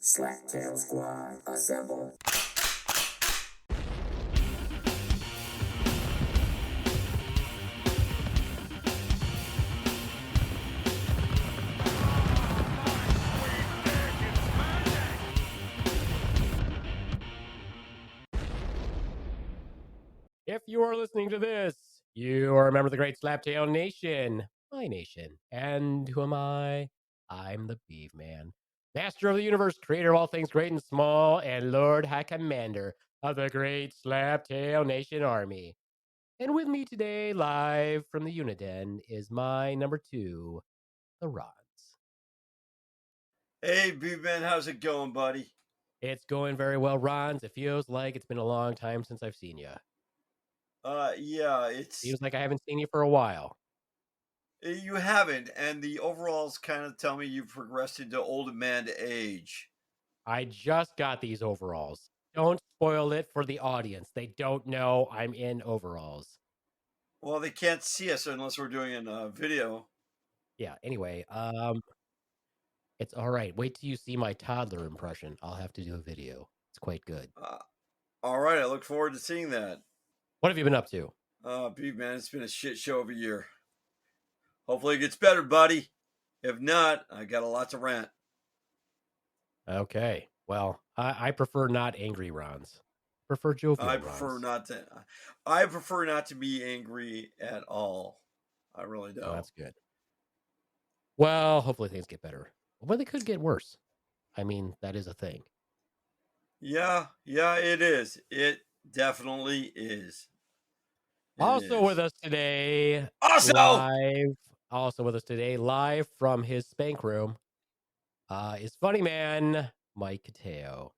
Slacktail Squad, assemble. If you are listening to this, you are a member of the Great Slaptail Nation, my nation. And who am I? I'm the Beaveman, master of the universe, creator of all things great and small, and Lord High Commander of the Great Slaptail Nation Army. And with me today, live from the Uniden, is my number 2, the Ronz. Hey, Beaveman, how's it going, buddy? It's going very well, Ronz. It feels like it's been a long time since I've seen you. Yeah, Seems like I haven't seen you for a while. You haven't, and the overalls kind of tell me you've progressed into old man age. I just got these overalls. Don't spoil it for the audience. They don't know I'm in overalls. Well, they can't see us unless we're doing a video. Yeah, anyway, it's all right. Wait till you see my toddler impression. I'll have to do a video. It's quite good. All right, I look forward to seeing that. What have you been up to? Beaveman, it's been a shit show of a year. Hopefully it gets better, buddy. If not, I got a lot to rant. Okay. Well, I prefer not angry Rons. Prefer jovial I prefer not to be angry at all. I really don't. Oh, that's good. Well, hopefully things get better. But they could get worse. I mean, that is a thing. Yeah, it is. It definitely is. With us today, live from his spank room, is funny man Mike Cotayo.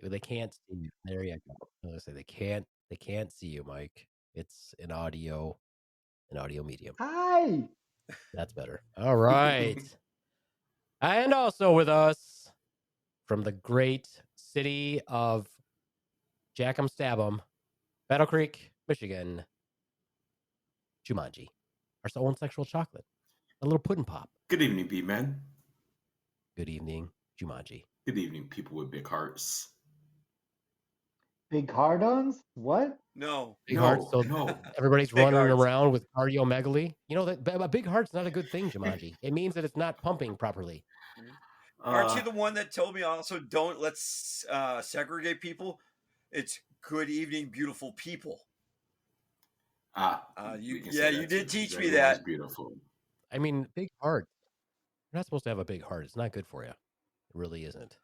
They can't see you. There you go. I was gonna say they can't see you, Mike. It's an audio medium. Hi. That's better. All right. And also with us from the great city of Jack'em Stab'em, Battle Creek, Michigan, Jumanji, our own sexual chocolate, a little pudding pop. Good evening, B-Man. Good evening, Jumanji. Good evening, people with big hearts. Big hard-ons? What? No. Big hearts. So no. Everybody's Big running hearts. around with cardiomegaly. You know that a big heart's not a good thing, Jumanji. It means that it's not pumping properly. Aren't you the one that told me also let's segregate people? It's good evening, beautiful people. You did teach me that. Beautiful. I mean, big heart. You're not supposed to have a big heart. It's not good for you. It really isn't.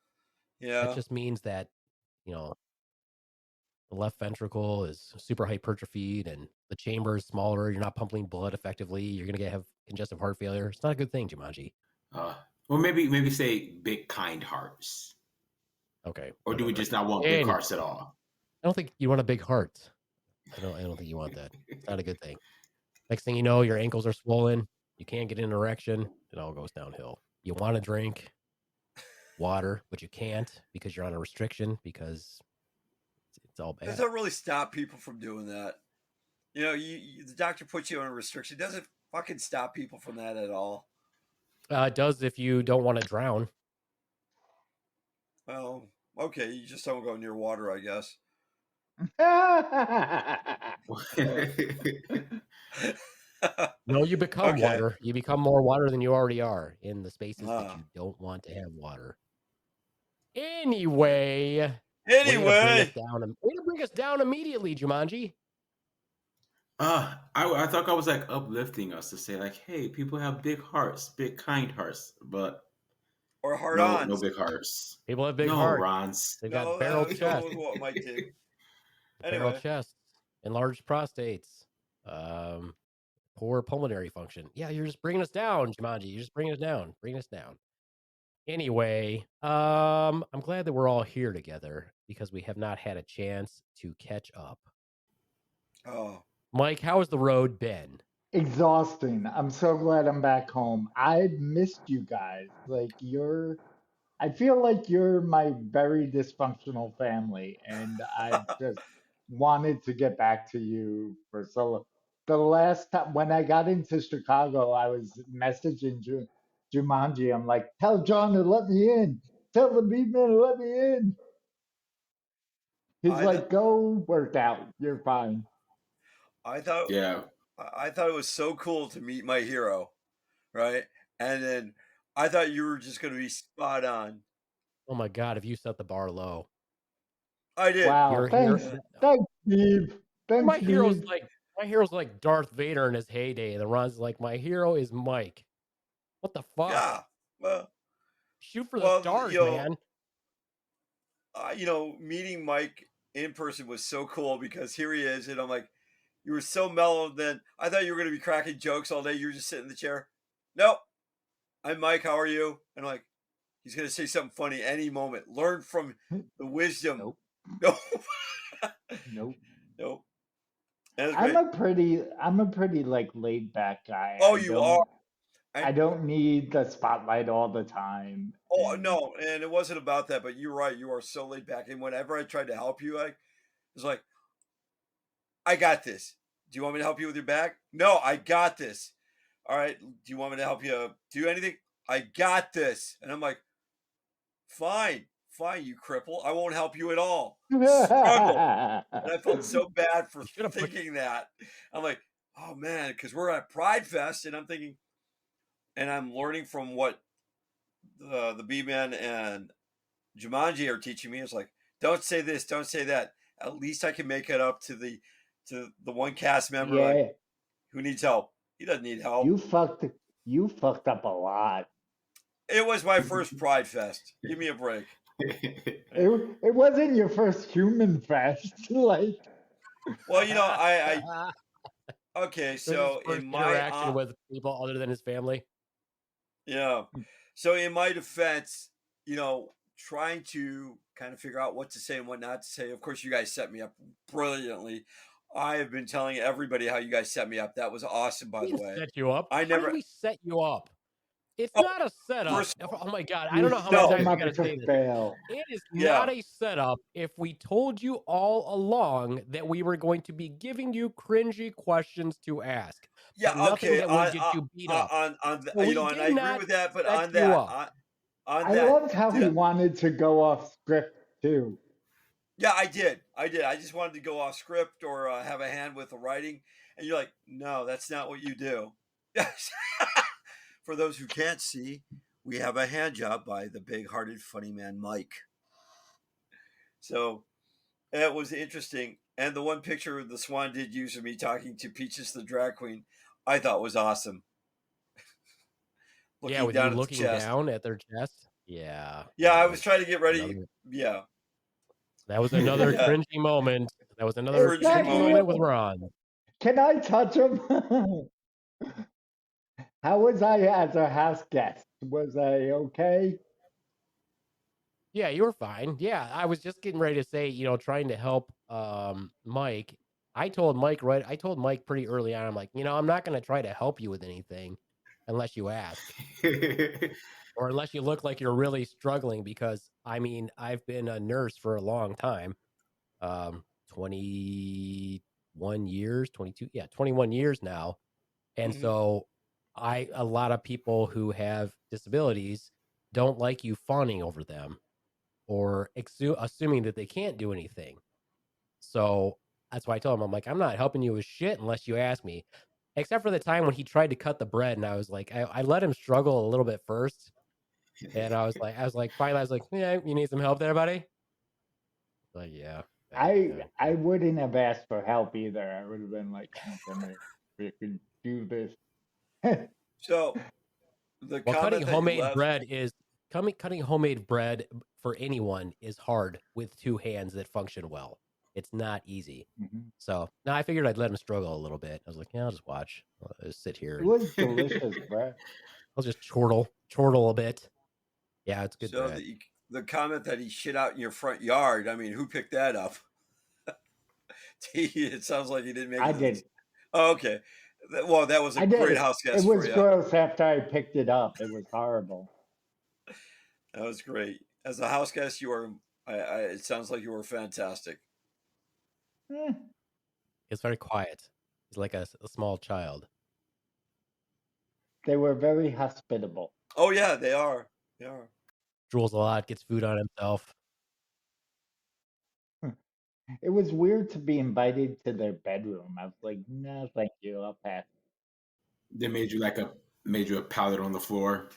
Yeah. That just means that, the left ventricle is super hypertrophied and the chamber is smaller. You're not pumping blood effectively. You're going to have congestive heart failure. It's not a good thing, Jumanji. Well, maybe say big kind hearts. Okay. Or do we just not want big hearts at all? I don't think you want a big heart. I don't think you want that. It's not a good thing. Next thing you know, your ankles are swollen. You can't get an erection. It all goes downhill. You want to drink water, but you can't because you're on a restriction because it's all bad. Does that really stop people from doing that? The doctor puts you on a restriction. It doesn't fucking stop people from that at all. It does if you don't want to drown. Well, okay, you just don't go near water, I guess. No, you become water. You become more water than you already are in the spaces that you don't want to have water. Anyway. Way to bring us down immediately, Jumanji. I thought I was like uplifting us to say like, hey, people have big hearts, big kind hearts, but or hard-ons. No big hearts. People have big hearts. Ronz. They've got barrel chests. Barrel chests, enlarged prostates, poor pulmonary function. Yeah, you're just bringing us down, Jumanji. You're just bringing us down. Bring us down. Anyway, I'm glad that we're all here together because we have not had a chance to catch up. Oh. Mike, how has the road been? Exhausting. I'm so glad I'm back home. I've missed you guys. I feel like you're my very dysfunctional family, and I just wanted to get back to you for so long. The last time when I got into Chicago, I was messaging Jumanji. I'm like, tell John to let me in. Tell the Beatman to let me in. He's I like, go work out. You're fine. I thought Yeah. I thought it was so cool to meet my hero, right? And then I thought you were just going to be spot on. Oh my God, if you set the bar low. I did. Wow. Your Thanks. hero, Thanks, Steve. Thanks, my hero's Steve. like Darth Vader in his heyday. And the Ron's like, my hero is Mike. What the fuck? Yeah. Shoot for the stars, man. Meeting Mike in person was so cool because here he is, and I'm like, you were so mellow. Then I thought you were going to be cracking jokes all day. You were just sitting in the chair. Nope. I'm Mike. How are you? And I'm like, he's going to say something funny any moment. Learn from the wisdom. Nope. No. Nope. Nope. I'm a pretty like laid back guy. Oh, you are. I don't need the spotlight all the time. Oh, no, and it wasn't about that, but you're right. You are so laid back. And whenever I tried to help you, I was like, I got this. Do you want me to help you with your bag? No, I got this. All right. Do you want me to help you do anything? I got this. And I'm like, fine, you cripple. I won't help you at all. Struggle. And I felt so bad for thinking that. I'm like, oh man, because we're at Pride Fest, and I'm thinking, and I'm learning from what the Beaveman and Jumanji are teaching me. It's like, don't say this, don't say that. At least I can make it up to the one cast member who needs help. He doesn't need help. You fucked up a lot. It was my first Pride Fest. Give me a break. It wasn't your first human fest. Like, well, I okay. So in my interaction with people other than his family. Yeah. So in my defense, trying to kind of figure out what to say and what not to say. Of course, you guys set me up brilliantly. I have been telling everybody how you guys set me up. That was awesome, by the way. Set you up. How did we set you up? It's not a setup. Oh my God. I don't know how much I gotta say this. It is not a setup if we told you all along that we were going to be giving you cringy questions to ask. Yeah, okay. That would get you beat up. And I agree with that, but on that, I loved how he wanted to go off script too. Yeah, I did. I just wanted to go off script or have a hand with the writing. And you're like, no, that's not what you do. For those who can't see, we have a hand job by the big-hearted funny man, Mike. So it was interesting. And the one picture the Swan did use of me talking to Peaches the drag queen, I thought was awesome. With you looking down at their chest. Yeah. Yeah, I was trying to get ready. Yeah. That was another cringy moment. That was another cringy moment with Ron. Can I touch him? How was I as a house guest? Was I okay? Yeah, you were fine. Yeah, I was just getting ready to say, trying to help Mike. I told Mike pretty early on, I'm like, I'm not going to try to help you with anything unless you ask. Or unless you look like you're really struggling, because I've been a nurse for a long time. 21 years, 22, 21 years now. And so a lot of people who have disabilities don't like you fawning over them or assuming that they can't do anything. So that's why I told him, I'm like, I'm not helping you with shit unless you ask me. Except for the time when he tried to cut the bread, and I was like, I let him struggle a little bit first. And I was like, finally, I was like, yeah, you need some help there, buddy? Like, yeah. I wouldn't have asked for help either. I would have been like, come here, we can do this. So cutting homemade bread for anyone is hard with two hands that function well. It's not easy. So now I figured I'd let him struggle a little bit. I was like, yeah, I'll just watch. I'll just sit here. It was delicious bread. I'll just chortle a bit. Yeah, it's good. So the comment that he shit out in your front yard, who picked that up? It sounds like he didn't make it. I did. Oh, okay. Well, that was a great house guest. It was gross after I picked it up. It was horrible. That was great. As a house guest, you are. It sounds like you were fantastic. It's very quiet. He's like a small child. They were very hospitable. Oh yeah, they are. They are. Drools a lot, gets food on himself. It was weird to be invited to their bedroom. I was like, no, thank you, I'll pass. They made you a pallet on the floor.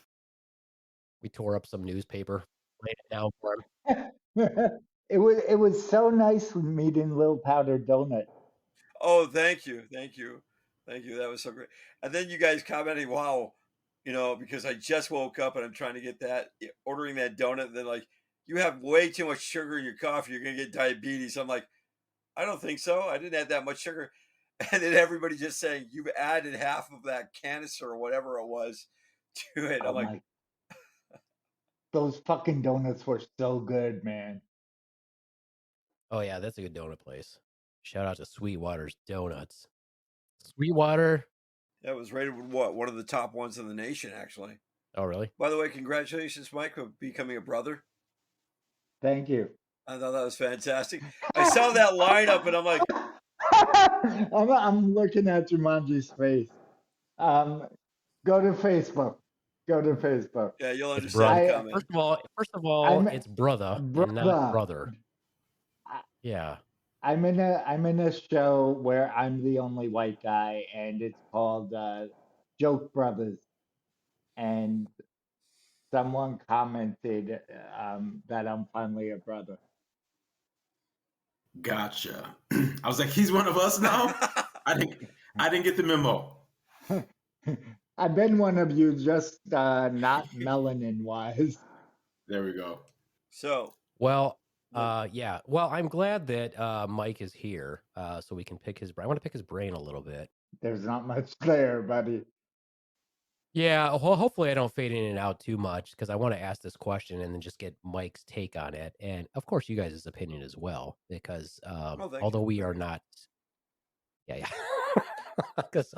We tore up some newspaper, laid it down for him. It was so nice meeting Lil Powder Donut. Oh, thank you, thank you, thank you. That was so great. And then you guys commenting, "Wow," because I just woke up and I'm trying to get ordering that donut. And then like, you have way too much sugar in your coffee. You're gonna get diabetes. I'm like, I don't think so. I didn't add that much sugar. And then everybody just saying you've added half of that canister or whatever it was to it. Oh I'm like, my, those fucking donuts were so good, man. Oh yeah, that's a good donut place. Shout out to Sweetwater's Donuts. Sweetwater. that was rated with what? One of the top ones in the nation, actually. Oh really? By the way, congratulations, Mike, for becoming a brother. Thank you. I thought that was fantastic. I saw that lineup and I'm like, I'm looking at Jumanji's face. Um, go to Facebook. Go to Facebook. yeah, you'll It's understand brother. the I comment. First of all, I'm it's brother and not brother. brother. I- Yeah. I'm in a show where I'm the only white guy, and it's called Joke Brothers. And someone commented that I'm finally a brother. Gotcha. I was like, he's one of us now. I didn't get the memo. I've been one of you, just not melanin wise. There we go. So, Well, well, yeah. Well, I'm glad that Mike is here, so we can pick his brain. I want to pick his brain a little bit. There's not much there, buddy. Yeah, well, hopefully I don't fade in and out too much because I want to ask this question and then just get Mike's take on it, and of course you guys' opinion as well. Because oh, thank you. although we Thank are you. not, yeah, because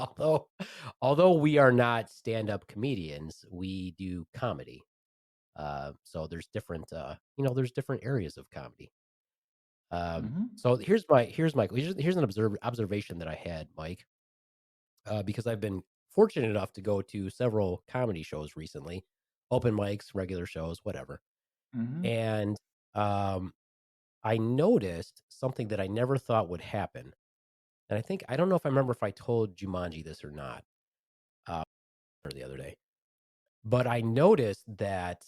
although we are not stand-up comedians, we do comedy. So there's different, there's different areas of comedy. Hmm. So here's an observation that I had, Mike, because I've been fortunate enough to go to several comedy shows recently, open mics, regular shows, whatever. Hmm. And um, I noticed something that I never thought would happen. And I don't know if I remember if I told Jumanji this or not, uh, or the other day, but I noticed that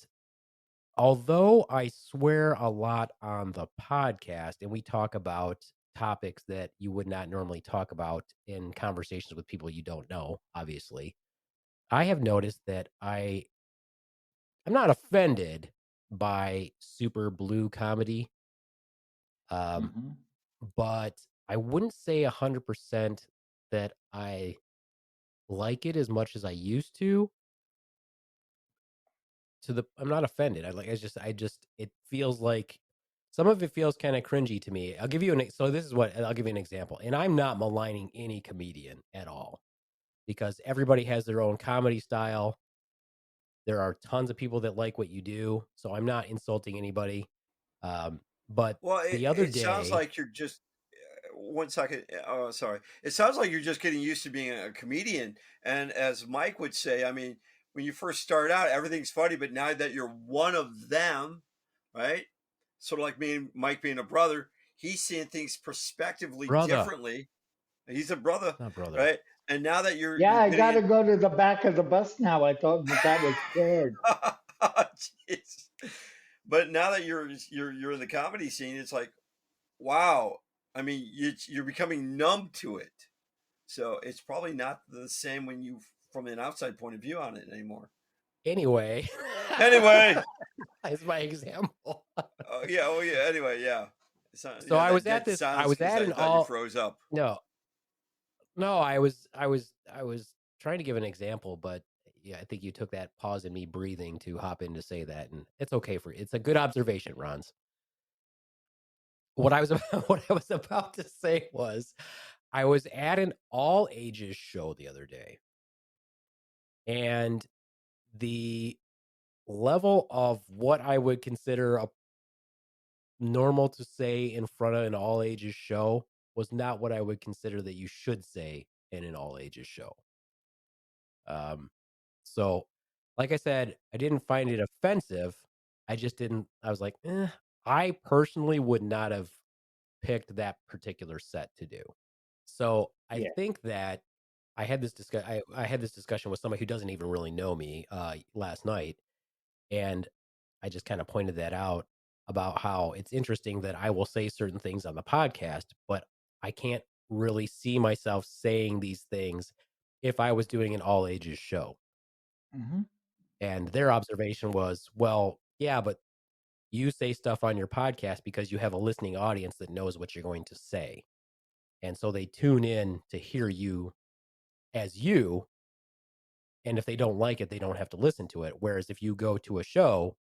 although I swear a lot on the podcast and we talk about topics that you would not normally talk about in conversations with people you don't know, obviously, I have noticed that I'm not offended by super blue comedy, um, Hmm. but I wouldn't say 100% that I like it as much as I used to. I'm not offended. It feels like some of it feels kind of cringy to me. I'll give you an example, and I'm not maligning any comedian at all because everybody has their own comedy style. There are tons of people that like what you do, so I'm not insulting anybody. But Well, the other it sounds day, like you're just one second. Oh, sorry. It sounds like you're just getting used to being a comedian. And as Mike would say, I mean, when you first start out, everything's funny, but now that you're one of them, right? Sort of like me and Mike being a brother, he's seeing things prospectively brother, differently. He's a brother, not brother, right? And now that Yeah, you're I getting gotta in, go to the back of the bus now. I thought that was scared. jeez. But now that you're in the comedy scene, it's like, wow. I mean, you're becoming numb to it. So it's probably not the same when you, from an outside point of view on it anymore. anyway. Anyway, Is my example. yeah, oh yeah. Anyway, yeah. So Yeah, I was at that this. I sounds was because at I an thought you all. froze up. No, no. I was trying to give an example, but yeah, I think you took that pause in me breathing to hop in to say that, and it's okay for it's a good observation, Ronz. What I was about to say was, I was at an all ages show the other day, and the level of what I would consider a normal to say in front of an all ages show was not what I would consider that you should say in an all ages show. Um, so like I said, I didn't find it offensive. I just didn't. I was like, I personally would not have picked that particular set to do. So I Yeah. think that I had this discussion with somebody who doesn't even really know me last night, and I just kind of pointed that out about how it's interesting that I will say certain things on the podcast, but I can't really see myself saying these things if I was doing an all ages show. Hmm. And their observation was, well, yeah, but you say stuff on your podcast because you have a listening audience that knows what you're going to say. And so they tune in to hear you as you. And if they don't like it, they don't have to listen to it. Whereas if you go to a show,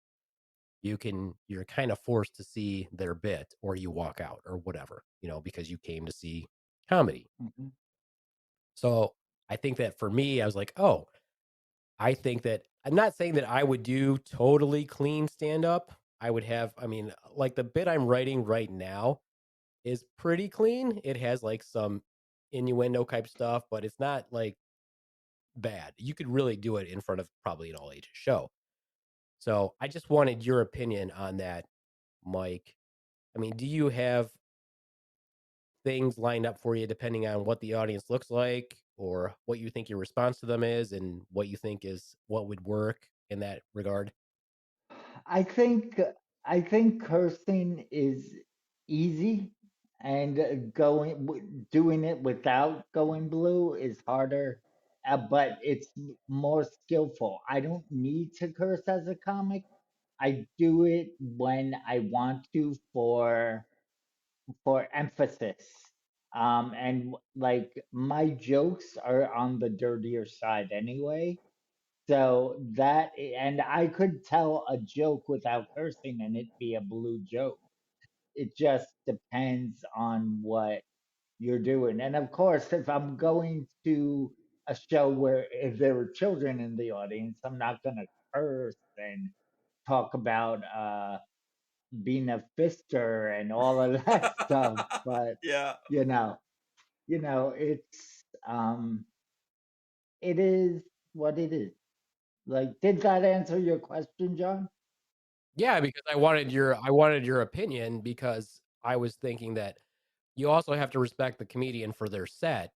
you're kind of forced to see their bit or you walk out or whatever, because you came to see comedy. Hmm. So I think that for me, I was like, oh, I think that I'm not saying that I would do totally clean stand up. I mean, like the bit I'm writing right now is pretty clean. It has like some innuendo type stuff, but it's not like bad. You could really do it in front of probably an all ages show. So I just wanted your opinion on that, Mike. I mean, do you have things lined up for you depending on what the audience looks like or what you think your response to them is and what you think is what would work in that regard? I think I think cursing is easy, and doing it without going blue is harder, but it's more skillful. I don't need to curse as a comic. I do it when I want to for emphasis. And like my jokes are on the dirtier side anyway. So and I could tell a joke without cursing and it be a blue joke. It just depends on what you're doing. And of course, if I'm going to a show where if there were children in the audience, I'm not going to curse and talk about being a fister and all of that stuff. But Yeah. you know, it is what it is. Like, did that answer your question, John? Yeah, because I wanted your opinion because I was thinking that you also have to respect the comedian for their set,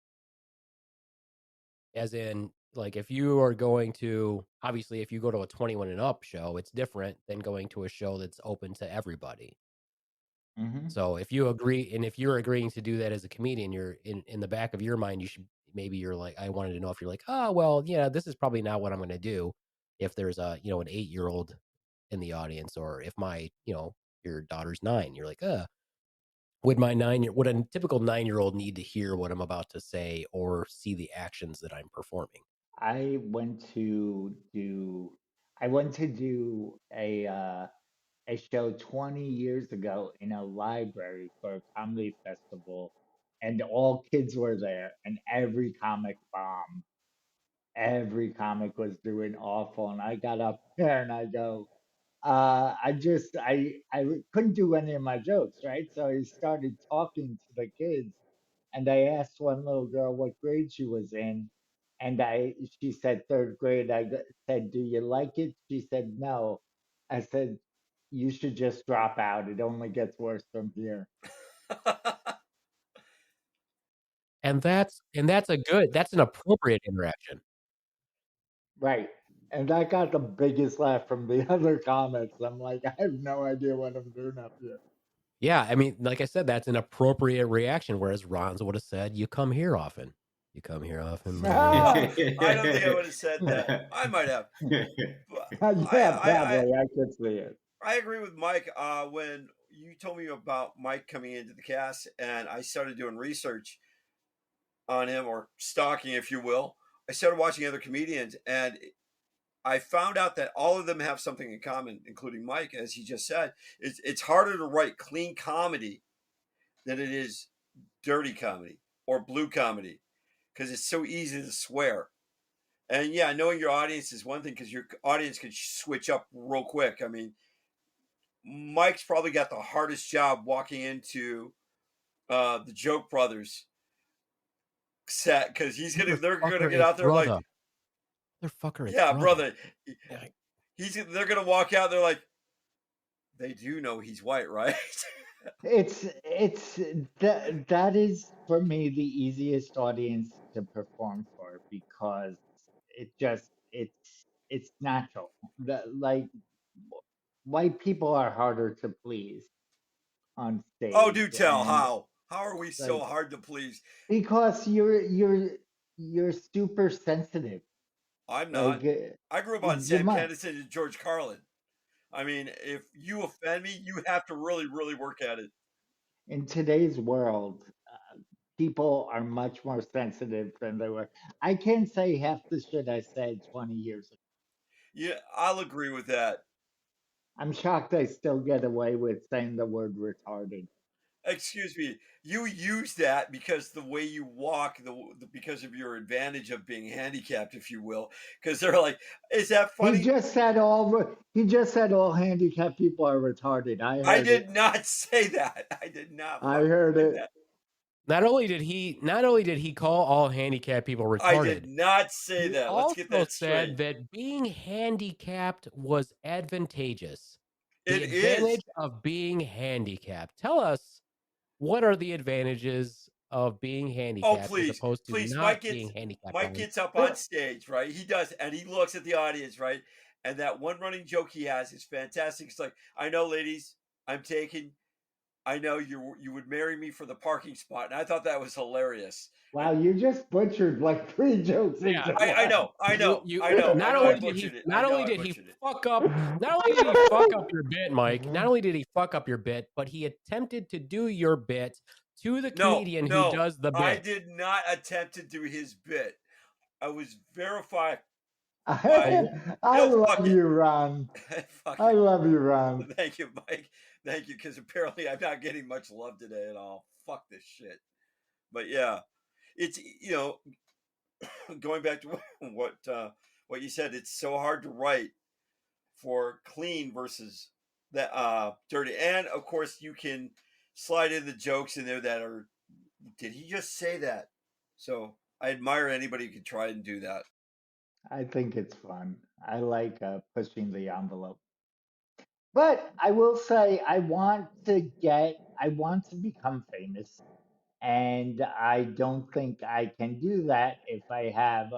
as in like if you are going to obviously if you go to a 21 and up show, it's different than going to a show that's open to everybody. Hmm. So if you agree, and if you're agreeing to do that as a comedian, you're in the back of your mind, you should maybe you're like, I wanted to know if you're like, oh well, yeah, this is probably not what I'm going to do. If there's an 8-year-old in the audience, or if my your daughter's 9, you're like, would a typical 9-year-old need to hear what I'm about to say or see the actions that I'm performing? I went to do a show 20 years ago in a library for a comedy festival, and all kids were there, and every comic bombed. Every comic was doing awful, and I got up there and I go, I couldn't do any of my jokes, right? So I started talking to the kids, and I asked one little girl what grade she was in, and she said third grade. Said, "Do you like it?" She said, "No." I said, "You should just drop out. It only gets worse from here." That's an appropriate interaction. Right. And I got the biggest laugh from the other comics. I'm like, I have no idea what I'm doing up here. Yeah, I mean, like I said, that's an appropriate reaction. Whereas Ronz would have said, "You come here often. You come here often, Mike." I don't think I would have said that. I might have. But Yeah, probably. I could see it. I agree with Mike. When you told me about Mike coming into the cast, and I started doing research on him, or stalking, if you will, I started watching other comedians, and I found out that all of them have something in common, including Mike, as he just said. It's harder to write clean comedy than it is dirty comedy or blue comedy, because it's so easy to swear. And yeah, knowing your audience is one thing, because your audience can switch up real quick. I mean, Mike's probably got the hardest job walking into the Joke Brothers set, because You they're gonna get fucker, out there like, brother. Motherfucker is Yeah, brother. Yeah. They're gonna walk out. They're like, they do know he's white, right? It's that is for me the easiest audience to perform for because it just it's natural. Like white people are harder to please on Oh, do stage, tell and how. How are we so like hard to please? because you're super sensitive. I'm not. Like I grew up on you Sam might Kinison and George Carlin. I mean, if you offend me, you have to really, really work at it. in today's world, people are much more sensitive than they were. I can't say half the shit I said 20 years ago. Yeah, I'll agree with that. I'm shocked I still get away with saying the word retarded. Excuse me. You use that because the way you walk, because of your advantage of being handicapped, if you will. Because they're like, "Is that He funny?" just said all handicapped people are retarded. I I heard it. did not say that. I did not I fucking heard say it. that. Not only did he call all handicapped people I did retarded, not say he that. Let's get also that said straight. that being handicapped was advantageous. The It is. advantage of being handicapped. Tell us, what are the advantages of being Oh, handicapped as please, opposed to please. not being handicapped, Mike Ryan? gets up on stage, right? He does, and he looks at the audience, right? And that one running joke he has is fantastic. It's like, I know, ladies, I'm taken. I know you would marry me for the parking spot, and I thought that was hilarious. Wow, you just butchered like three jokes Yeah, into I one. know, I you know, you I know, I not know. I only did butchered he it. I not know only I did he butchered it. fuck up not only did he fuck up your bit, Mike, not only did he fuck up your bit, but he attempted to do your bit to the No, comedian who no, does the I bit. did not attempt to do his bit. I was verified by. Oh, I No, fuck love it, you, Ron. fuck I it. love you, Ron. Thank you, Mike. Thank you, because apparently I'm not getting much love today at all. Fuck this shit. But yeah, it's going back to what you said. It's so hard to write for clean versus that dirty, and of course you can slide in the jokes in there that are. Did he just say that? So I admire anybody who can try and do that. I think it's fun. I like pushing the envelope. But I will say, I want to become famous. And I don't think I can do that if I have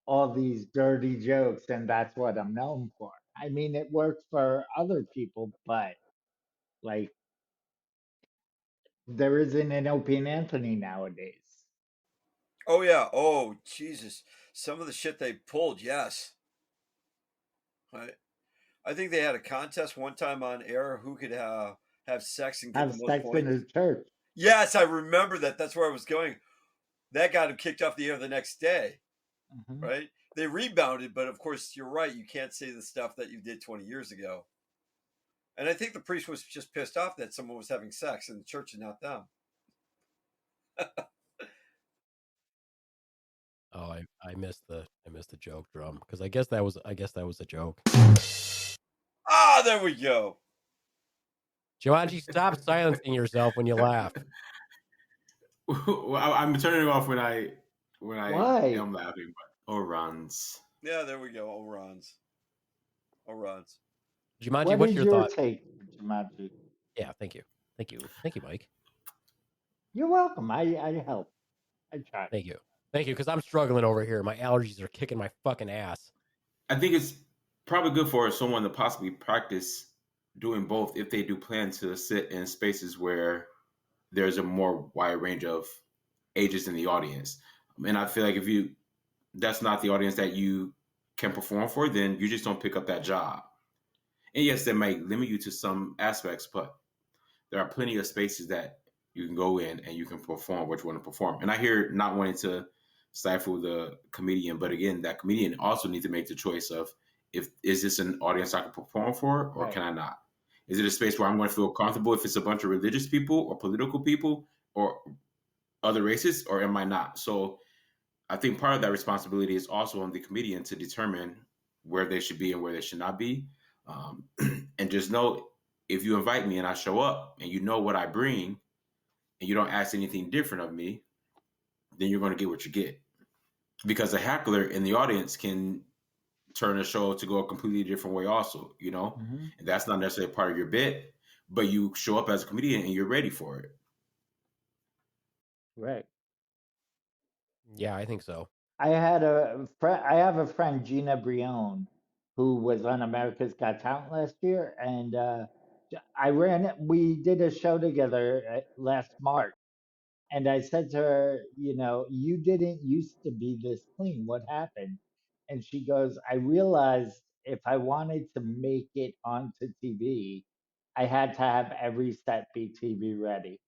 all these dirty jokes and that's what I'm known for. I mean, it works for other people, but like, there isn't an Opie and Anthony nowadays. Oh yeah. Oh Jesus. Some of the shit they pulled. Yes. I think they had a contest one time on air who could have sex and get Have the most sex in points. a church. Yes, I remember that. That's where I was going. That got him kicked off the air the next day, Mhm. right? They rebounded, but of course, you're right. You can't say the stuff that you did 20 years ago. And I think the priest was just pissed off that someone was having sex in the church and not them. oh, I missed the joke drum because I guess that was a joke. Ah, there we go. Jumanji, stop silencing yourself when you laugh. Well, I'm turning it off when I Why? am laughing. But Ronz. Yeah, there we go. Orons. Orons. Jumanji, What what's is your your thought? take, Jumanji? Yeah, thank you, Mike. You're welcome. I help. I try. Thank you, because I'm struggling over here. My allergies are kicking my fucking ass. I think it's probably good for someone to possibly practice doing both if they do plan to sit in spaces where there's a more wide range of ages in the audience. And I feel like if that's not the audience that you can perform for, then you just don't pick up that job. And yes, that might limit you to some aspects, but there are plenty of spaces that you can go in and you can perform what you want to perform. And I hear not wanting to stifle the comedian, but again, that comedian also needs to make the choice of is this an audience I can perform for or Right. can I not? Is it a space where I'm going to feel comfortable if it's a bunch of religious people or political people or other races, or am I not? So I think part of that responsibility is also on the comedian to determine where they should be and where they should not be. And just know if you invite me and I show up and you know what I bring and you don't ask anything different of me, then you're going to get what you get. because a heckler in the audience can turn a show to go a completely different way also, Mm-hmm. and that's not necessarily part of your bit, but you show up as a comedian and you're ready for it. Right. Yeah, I think so. I had a friend. I have a friend, Gina Brion, who was on America's Got Talent last year, and We did a show together last March, and I said to her, you didn't used to be this clean. What happened? And she goes, I realized if I wanted to make it onto TV, I had to have every set be TV ready.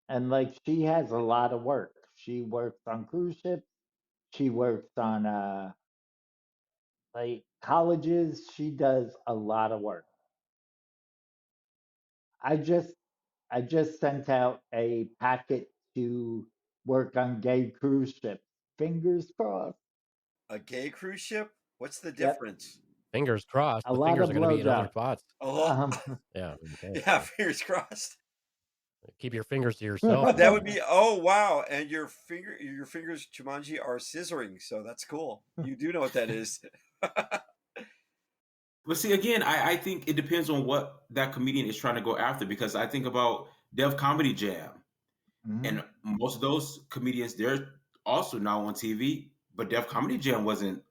And like she has a lot of work. She works on cruise ships. She works on like colleges. She does a lot of work. I just I just sent out a packet to work on gay cruise ships. Fingers crossed. A gay cruise ship? What's the Yep. difference? Fingers crossed. A The lot fingers of are going to be in other blowjobs. spots. Oh, Yeah. Okay. yeah, fingers crossed. Keep your fingers to yourself. That would be, oh wow, and your fingers, Jumanji, are scissoring, so that's cool. You do know what that is. But see, again, I think it depends on what that comedian is trying to go after, because I think about Def Comedy Jam, Mhm. and most of those comedians, they're also now on TV, but Def Comedy Jam wasn't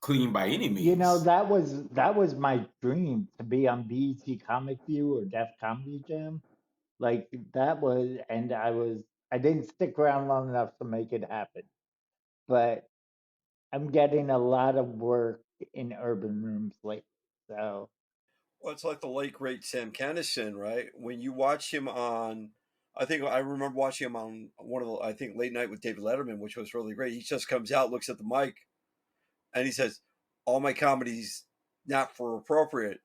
clean by any means. That was my dream, to be on BET Comic View or Def Comedy Jam. Like that was, and I didn't stick around long enough to make it happen. But I'm getting a lot of work in urban rooms lately. So Well, it's like the late great Sam Kinison, right? When you watch him on, I remember watching him on one of the, I think, Late Night with David Letterman, which was really great. He just comes out, looks at the mic, and he says, "All my comedy's not for appropriate."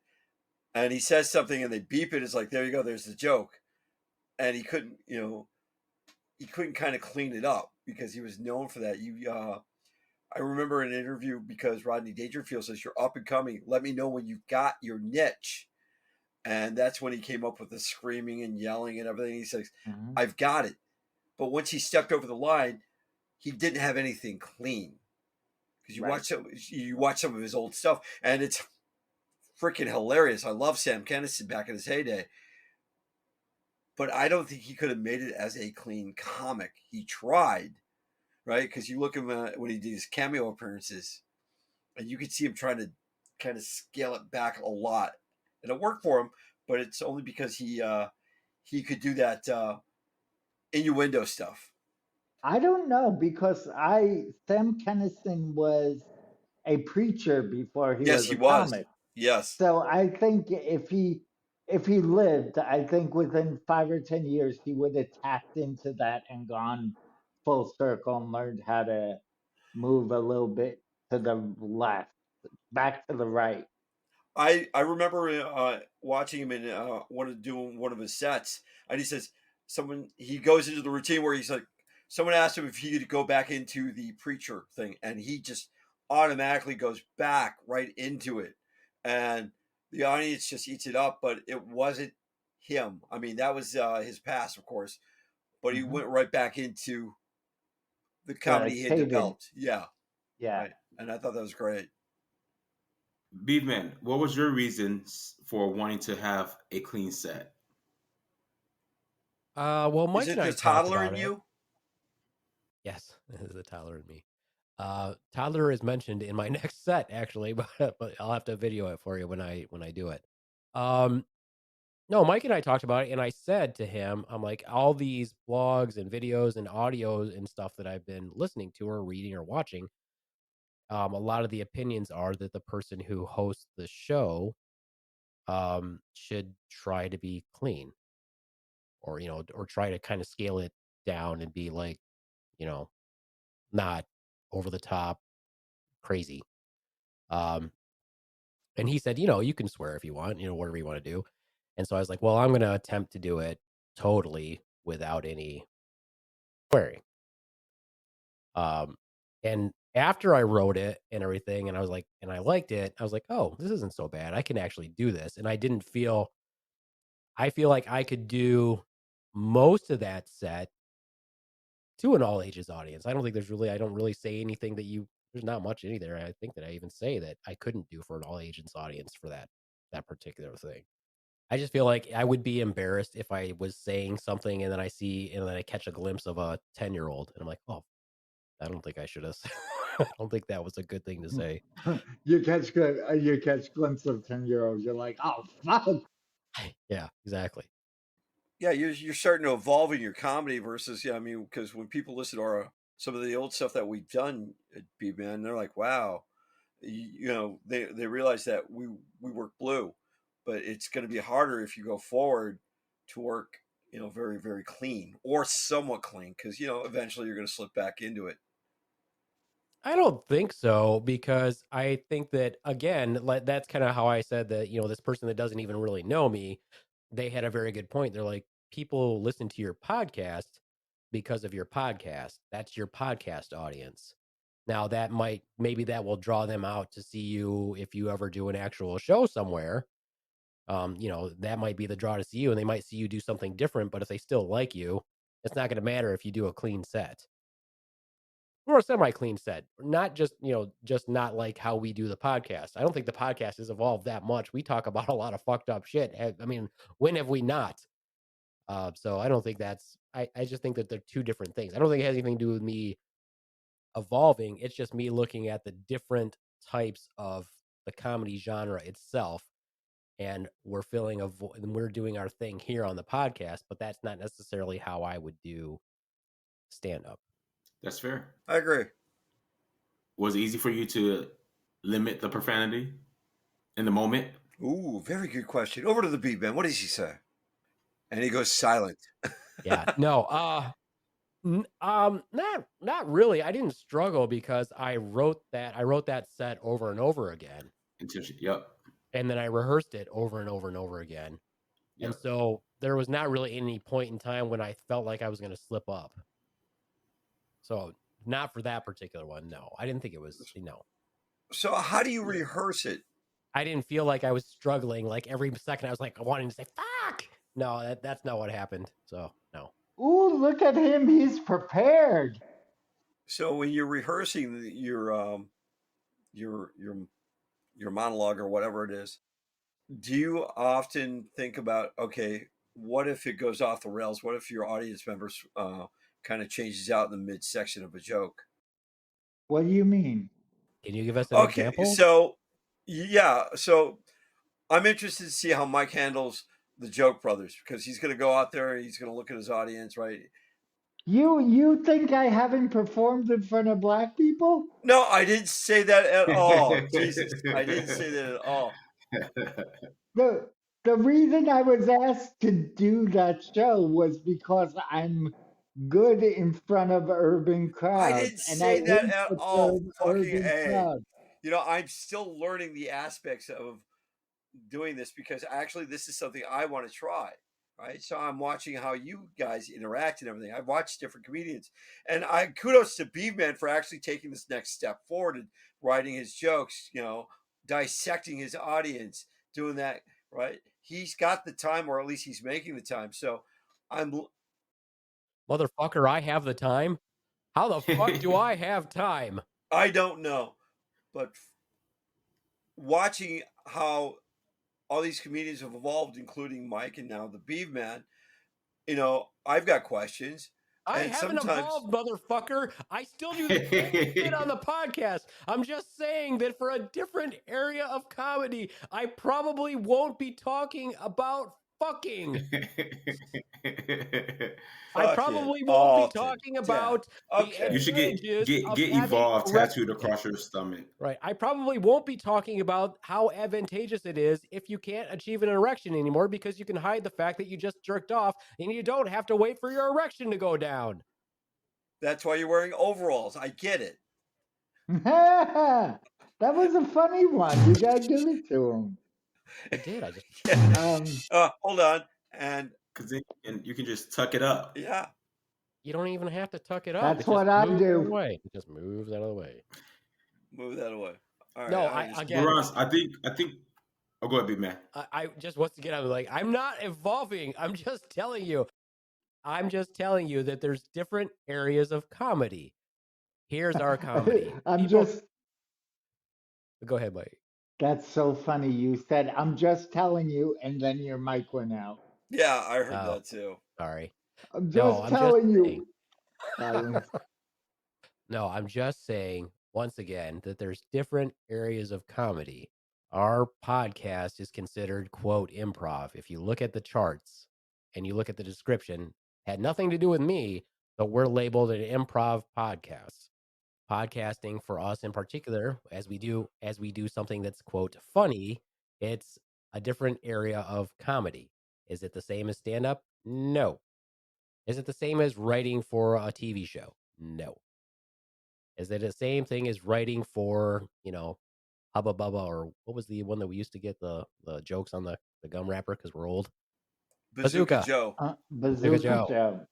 And he says something, and they beep it. It's like, there you go, there's the joke. And he couldn't kind of clean it up because he was known for that. I remember an interview because Rodney Dangerfield says, "You're up and coming. Let me know when you've got your niche." And that's when he came up with the screaming and yelling and everything. He says, mhm. "I've got it." But once he stepped over the line, he didn't have anything clean. Because you watch some of his old stuff, and it's freaking hilarious. I love Sam Kinison back in his heyday, but I don't think he could have made it as a clean comic. He tried, right? Because you look at him when he did his cameo appearances, and you could see him trying to kind of scale it back a lot, and it worked for him. But it's only because he could do that innuendo stuff. I don't know, because Sam Kinison was a preacher before he Yes, was he a was. comic. Yes. So I think if he lived, I think within 5 or 10 years he would have tapped into that and gone full circle and learned how to move a little bit to the left, back to the right. I remember watching him in doing one of his sets, and he says he goes into the routine where he's like, someone asked him if he could go back into the preacher thing, and he just automatically goes back right into it, and the audience just eats it up. But it wasn't him. I mean, that was his past, of course, but he Mhm. went right back into the The comedy he had cadence. developed. Yeah, Yeah. right. And I thought that was great. Beaveman, what was your reasons for wanting to have a clean set? Well, Is Mike it and I the talked toddler about in it. you? Yes, this is the Tyler and me. Tyler is mentioned in my next set actually, but I'll have to video it for you when I do it. Um, no, Mike and I talked about it, and I said to him, I'm like, all these blogs and videos and audios and stuff that I've been listening to or reading or watching, a lot of the opinions are that the person who hosts the show should try to be clean, or or try to kind of scale it down and be like, you know, not over the top crazy. Um, and he said, you can swear if you want, whatever you want to do. And so I was like, well, I'm going to attempt to do it totally without any swearing. And after I wrote it and everything, and I was like, and I liked it, I was like, oh, this isn't so bad. I can actually do this. And I feel like I could do most of that set to an all ages audience. I don't really say anything there's not much in there. I think that I even say that I couldn't do for an all ages audience for that particular thing. I just feel like I would be embarrassed if I was saying something and then I catch a glimpse of a 10-year-old and I'm like, oh, I don't think I should have. I don't think that was a good thing to say. You catch glimpse of 10-year-olds. You're like, oh fuck. Yeah, exactly. Yeah, you're starting to evolve in your comedy versus I mean, because when people listen to some of the old stuff that we've done at Beaveman, they're like, wow, they realize that we work blue, but it's going to be harder if you go forward to work very very clean or somewhat clean because eventually you're going to slip back into it. I don't think so because I think that again, like that's kind of how I said that, this person that doesn't even really know me, they had a very good point. They're like, people listen to your podcast because of your podcast. That's your podcast audience. Now maybe that will draw them out to see you if you ever do an actual show somewhere. That might be the draw to see you and they might see you do something different, but if they still like you, it's not going to matter if you do a clean set. Or a semi-clean set, not just not like how we do the podcast. I don't think the podcast has evolved that much. We talk about a lot of fucked up shit. I mean, when have we not? So I don't think I just think that they're two different things. I don't think it has anything to do with me evolving. It's just me looking at the different types of the comedy genre itself. And we're doing our thing here on the podcast, but that's not necessarily how I would do stand-up. That's fair. I agree. Was it easy for you to limit the profanity in the moment? Ooh, very good question. Over to the Beatman. What does he say? And he goes silent. Yeah. No. Not really. I didn't struggle because I wrote that set over and over again. Intention. Yep. And then I rehearsed it over and over and over again. Yep. And so there was not really any point in time when I felt like I was going to slip up. So not for that particular one. No, I didn't think it was, So how do you rehearse it? I didn't feel like I was struggling. Like every second I was like wanting to say, fuck. No, that's not what happened. So no. Ooh, look at him. He's prepared. So when you're rehearsing your monologue or whatever it is, do you often think about, okay, what if it goes off the rails? What if your audience members kind of changes out in the midsection of a joke? What do you mean? Can you give us an example? So I'm interested to see how Mike handles the Joke Brothers because he's going to go out there and he's going to look at his audience, right? You think I haven't performed in front of black people? No, I didn't say that at all. Jesus, I didn't say that at all. The reason I was asked to do that show was because I'm good in front of urban crowds. I didn't say that at all. Fucking A. I'm still learning the aspects of doing this because actually this is something I want to try. Right. So I'm watching how you guys interact and everything. I've watched different comedians and kudos to Beaveman for actually taking this next step forward and writing his jokes, dissecting his audience, doing that. Right. He's got the time, or at least he's making the time. So motherfucker, I have the time. How the fuck do I have time? I don't know. But watching how all these comedians have evolved, including Mike and now the Beaveman, I've got questions. I haven't evolved, motherfucker. I still do the same shit on the podcast. I'm just saying that for a different area of comedy, I probably won't be talking about fucking. I probably won't be talking about You should get evolved tattooed across your stomach. Right. I probably won't be talking about how advantageous it is if you can't achieve an erection anymore because you can hide the fact that you just jerked off and you don't have to wait for your erection to go down. That's why you're wearing overalls. I get it. That was a funny one. You gotta give it to him. I did. I just hold on. And because then you can just tuck it up. Yeah. You don't even have to tuck it up. That's what I do. It just moves out of the way. Move that away. All right. No, Ronz, I think. Oh, go ahead, big man. I just once again, I'm like, I'm not evolving. I'm just telling you. I'm just telling you that there's different areas of comedy. Here's our comedy. I'm People, just, go ahead, Mike. that's so funny. You said, I'm just telling you, and then your mic went out. Yeah, I heard Oh, that too. sorry. I'm No, just I'm just telling saying. you. Silence. No, I'm just saying once again that there's different areas of comedy. Our podcast is considered quote improv. If you look at the charts and you look at the description, had nothing to do with me, but we're labeled an improv podcast. Podcasting for us in particular, as we do something that's quote funny, it's a different area of comedy. Is it the same as stand up? No. Is it the same as writing for a TV show? No. Is it the same thing as writing for, Hubba Bubba, or what was the one that we used to get the jokes on the gum wrapper because we're old? Bazooka Bazooka. Joe. Bazooka Bazooka Joe. Joe.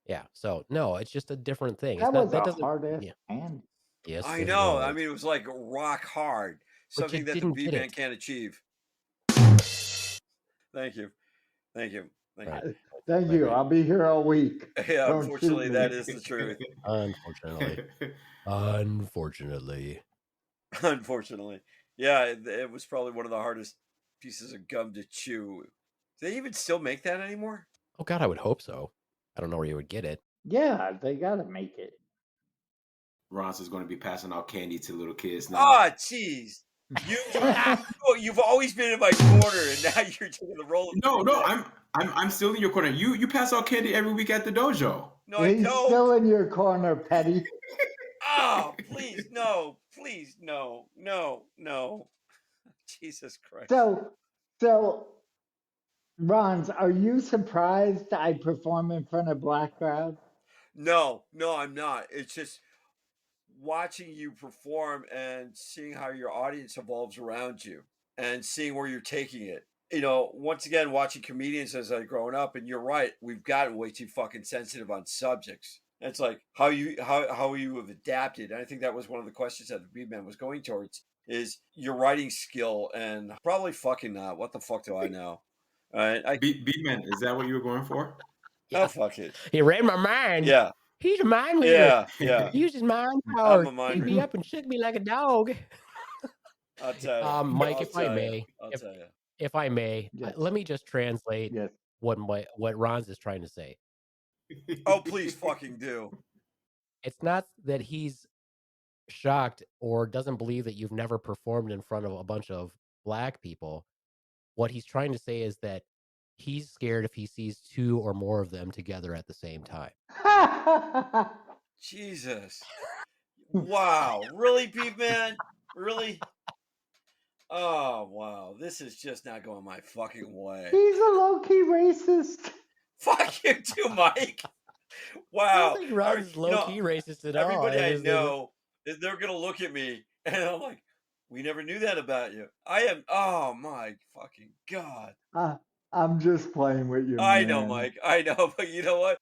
Yeah. So no, it's just a different thing. It's That not was that a doesn't hard ass yeah. hand. Yes, I it know. I was. mean, it was like rock hard. But you Something that the didn't get Beaveman it. can't achieve. Thank you. Thank you. Thank Right. you. Thank you. Right. I'll be here all week. Yeah, Don't unfortunately, shoot that me. is the truth. Unfortunately. Unfortunately. Unfortunately. Yeah, it was probably one of the hardest pieces of gum to chew. Do they even still make that anymore? Oh God, I would hope so. I don't know where you would get it. Yeah, they gotta make it. Ronz is going to be passing out candy to little kids now. Ah, jeez. You've always been in my corner, and now you're taking the role of No, I'm still in your corner. You pass out candy every week at the dojo. No, I He's don't. still in your corner, Petty. Oh, please, no. Please, no. No, no. Jesus Christ. So, Ronz, are you surprised I perform in front of black crowds? No, I'm not. It's just watching you perform and seeing how your audience evolves around you and seeing where you're taking it. Once again, watching comedians as I've grown up, and you're right, we've gotten way too fucking sensitive on subjects. And it's like how you have adapted. And I think that was one of the questions that the Beaveman was going towards is your writing skill, and probably fucking not. What the fuck do I know? All right, Beatman, is that what you were going for? oh fuck it. He read my mind. Yeah, He's a mind reader. yeah. He used his mind I'm power. a mind Picked me reader. up and shook me like a dog. I'll tell you. Mike, I'll if I tell you. may, I'll tell you. if I may, Yes. let me just translate Yes. what Ronz is trying to say. Oh, please fucking do. It's not that he's shocked or doesn't believe that you've never performed in front of a bunch of black people. What he's trying to say is that he's scared if he sees two or more of them together at the same time. Jesus. Wow. Really, Beaveman? Really? Oh, wow. This is just not going my fucking way. He's a low-key racist. Fuck you too, Mike. I Wow. don't think Ronz is low-key racist at all. Everybody I just- know, they're going to look at me, and I'm like, we never knew that about you. I am, oh my fucking God. I'm just playing with you, I know, man. Mike. I know, but you know what?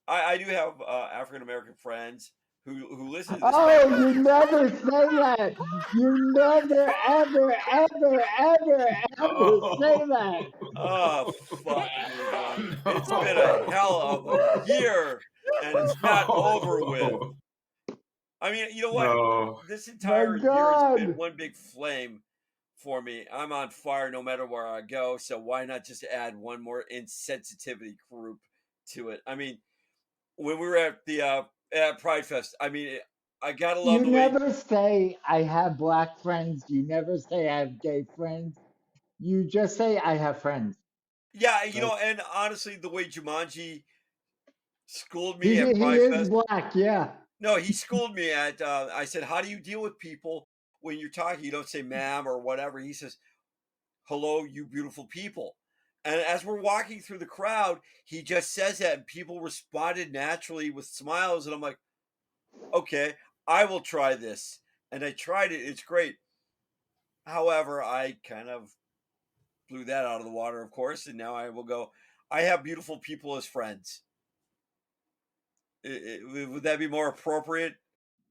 I do have African American friends who listen to this. Oh, you never say that. You never, ever, ever, ever, ever say that. Oh, fuck me, man. It's been a hell of a year, and it's not over with. I mean, you know what? No. This entire My year has been God. one big flame for me. I'm on fire no matter where I go, so why not just add one more insensitivity group to it? I mean, when we were at the at Pride Fest, I mean, I gotta love You the way. never say I have black friends. You never say I have gay friends. You just say I have friends. Yeah, and honestly, the way Jumanji schooled me He at Pride is Fest. black, yeah. No, he schooled me at. I said, "How do you deal with people when you're talking? You don't say ma'am or whatever." He says, "Hello, you beautiful people." And as we're walking through the crowd, he just says that, and people responded naturally with smiles. And I'm like, "Okay, I will try this." And I tried it. It's great. However, I kind of blew that out of the water, of course, and now I will go. I have beautiful people as friends. Would that be more appropriate?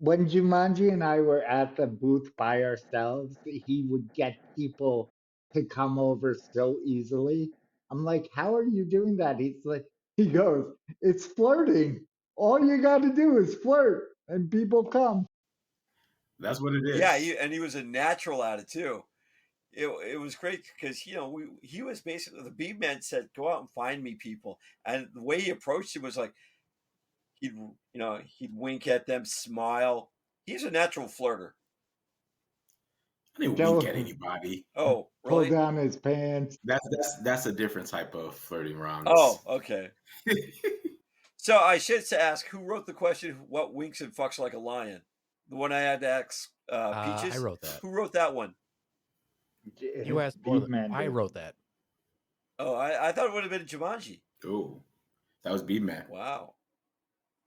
When Jumanji and I were at the booth by ourselves, he would get people to come over so easily. I'm like, how are you doing that? He's like, He goes, "It's flirting. All you got to do is flirt, and people come." That's what it is. Yeah, he was a natural at it too. It was great because he was basically the Beaveman said, "Go out and find me people," and the way he approached it was like he'd wink at them, smile. He's a natural flirter. I didn't Joe- wink at anybody. Oh, Pull really? down his pants. That's a different type of flirting, Ronz. Oh, okay. So I should ask, who wrote the question, "What winks and fucks like a lion"? The one I had to ask Peaches? I wrote that. Who wrote that one? You asked for Beaveman I did. wrote that. Oh, I thought it would have been Jumanji. Oh, that was Beaveman. Wow.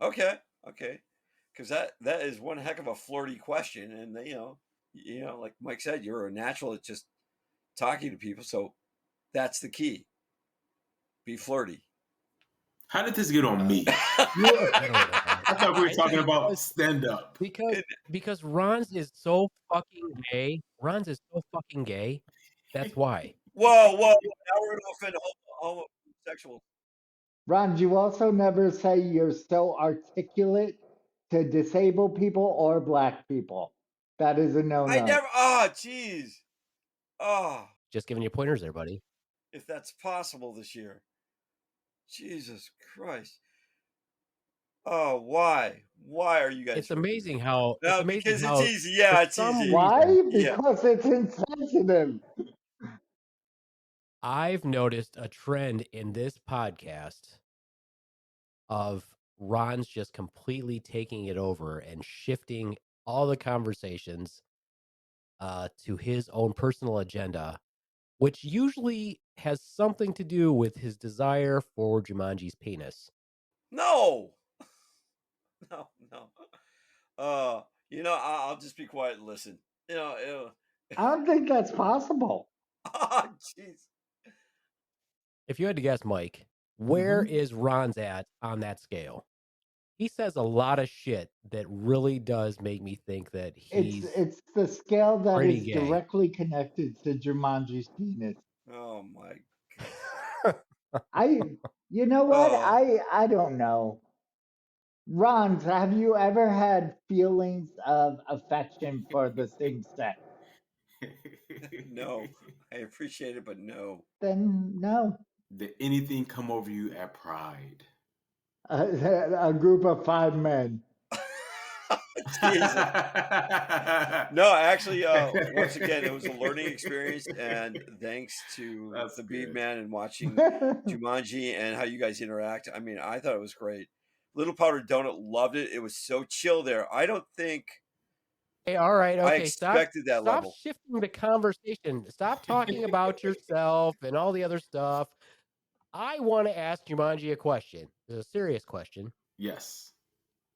Okay. Because that is one heck of a flirty question, and like Mike said, you're a natural at just talking to people, so that's the key. Be flirty. How did this get on me? I thought we were talking about stand up. Because Ronz is so fucking gay. Ronz is so fucking gay. That's why. Whoa! Now we're gonna offend homosexuals. Ron, you also never say you're so articulate to disabled people or black people. That is a no-no. I never. Oh, jeez. Oh, Just giving you pointers there, buddy. if that's possible this year. Jesus Christ. Oh, why? Why are you guys? It's amazing how. No, it's amazing because how, it's easy. Yeah, for it's some easy. Why? Yeah. Because it's insensitive. I've noticed a trend in this podcast of Ron's just completely taking it over and shifting all the conversations to his own personal agenda, which usually has something to do with his desire for Jumanji's penis. No. I'll just be quiet and listen. I don't think that's possible. Oh, jeez. If you had to guess, Mike, where is Ron's at on that scale? He says a lot of shit that really does make me think that he's It's the scale that pretty is gay. directly connected to Jumanji's penis. Oh my. You know what? Oh. I don't know. Ron, have you ever had feelings of affection for the same sex? No, I appreciate it, but no. Then no. Did anything come over you at Pride? A group of 5 men. Jesus. No, actually, once again, it was a learning experience, and thanks to That's the good. Beaveman and watching Jumanji and how you guys interact. I mean, I thought it was great. Little Powder Donut loved it. It was so chill there. I don't think Hey, all right, I okay. expected that Stop level. shifting the conversation. Stop talking about yourself and all the other stuff. I want to ask Jumanji a question. It's a serious question. Yes.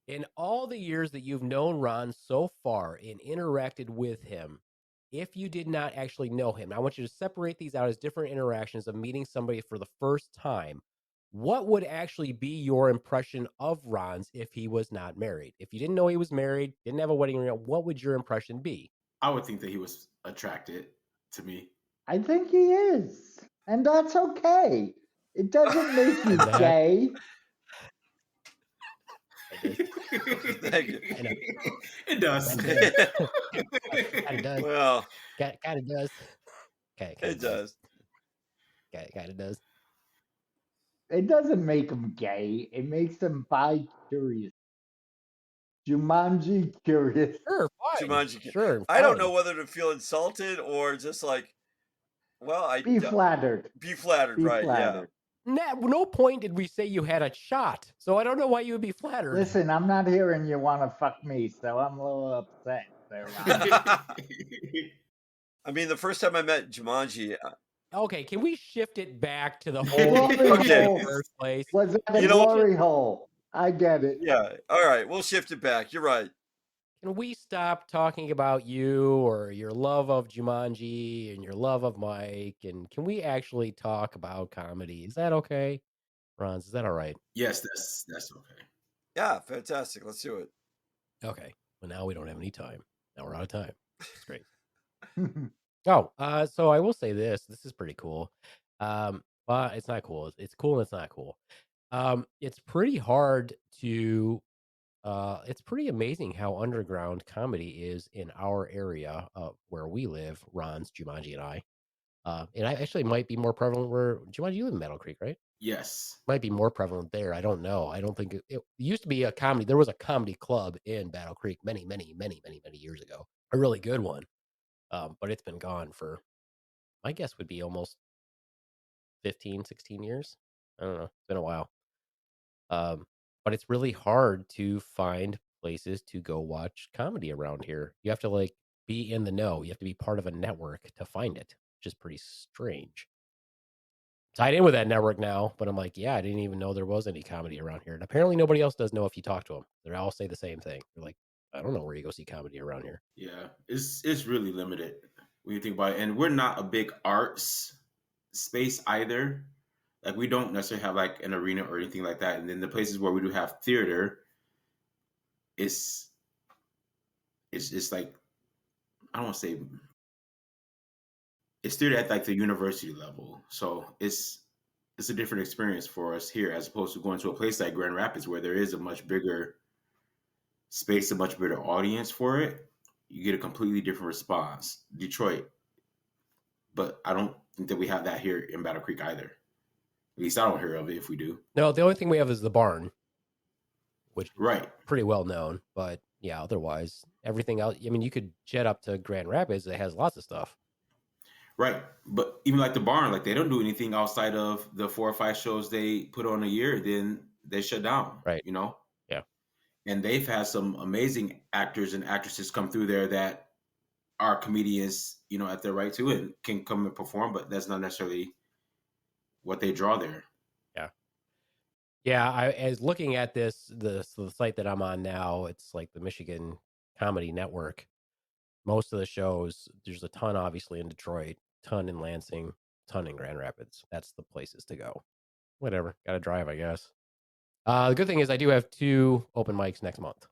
In all the years that you've known Ron so far and interacted with him, if you did not actually know him, I want you to separate these out as different interactions of meeting somebody for the first time. What would actually be your impression of Ron's if he was not married? If you didn't know he was married, didn't have a wedding ring, what would your impression be? I would think that he was attracted to me. I think he is. And that's okay. It doesn't make you gay. Thank you. It does. Kind of does. Well, Kind of does. it does. Kind of does. It doesn't make him gay. It makes him bi-curious. Jumanji curious. Sure, fine. Jumanji. Sure, I don't fine. know whether to feel insulted or just like, well, Be flattered. Be flattered, Be right? flattered. No point did we say you had a shot, so I don't know why you would be flattered. Listen, I'm not hearing you want to fuck me, so I'm a little upset there, Ron. Yeah. I mean, the first time I met Jumanji, Okay, can we shift it back to the whole Okay. first place? Was that a You know what? glory hole? I get it. yeah. All right, we'll shift it back. You're right. Can we stop talking about you or your love of Jumanji and your love of Mike? And can we actually talk about comedy? Is that okay? Ronz, is that all right? Yes, that's okay. Yeah, fantastic. Let's do it. Okay. Well, now we don't have any time. Now we're out of time. It's great. So I will say this. This is pretty cool. Well, it's not cool. It's cool and it's not cool. It's pretty hard to. It's pretty amazing how underground comedy is in our area where we live, Ronz, Jumanji, and I. And I actually might be more prevalent where Jumanji, you live in Meadow Creek, right? Yes. Might be more prevalent there. I don't know. I don't think it used to be a comedy. There was a comedy club in Battle Creek many, many, many, many, many years ago. A really good one. But it's been gone for, my guess would be almost 15, 16 years. I don't know. It's been a while. But it's really hard to find places to go watch comedy around here. You have to like be in the know. You have to be part of a network to find it, which is pretty strange. Tied in with that network now, but I'm like, yeah, I didn't even know there was any comedy around here. And apparently nobody else does know if you talk to them. They all say the same thing. They're like, I don't know where you go see comedy around here. Yeah, it's really limited when you think about it. And we're not a big arts space either. Like we don't necessarily have like an arena or anything like that. And then the places where we do have theater, it's it's like I don't want to say it's theater at like the university level. So it's a different experience for us here as opposed to going to a place like Grand Rapids where there is a much bigger space, a much bigger audience for it. You get a completely different response. Detroit, but I don't think that we have that here in Battle Creek either. At least I don't hear of it if we do. No, the only thing we have is the barn, which is Right. pretty well known. But yeah, otherwise, everything else, I mean, you could jet up to Grand Rapids. It has lots of stuff. Right. But even like the barn, like they don't do anything outside of the 4 or 5 shows they put on a year, then they shut down. Right. You know? Yeah. And they've had some amazing actors and actresses come through there that are comedians, you know, at their right too and can come and perform, but that's not necessarily what they draw there. Yeah. Yeah. As looking at the site that I'm on now, it's like the Michigan Comedy Network. Most of the shows, there's a ton obviously in Detroit, ton in Lansing, ton in Grand Rapids. That's the places to go. Whatever. Gotta drive, I guess. The good thing is I do have 2 open mics next month. So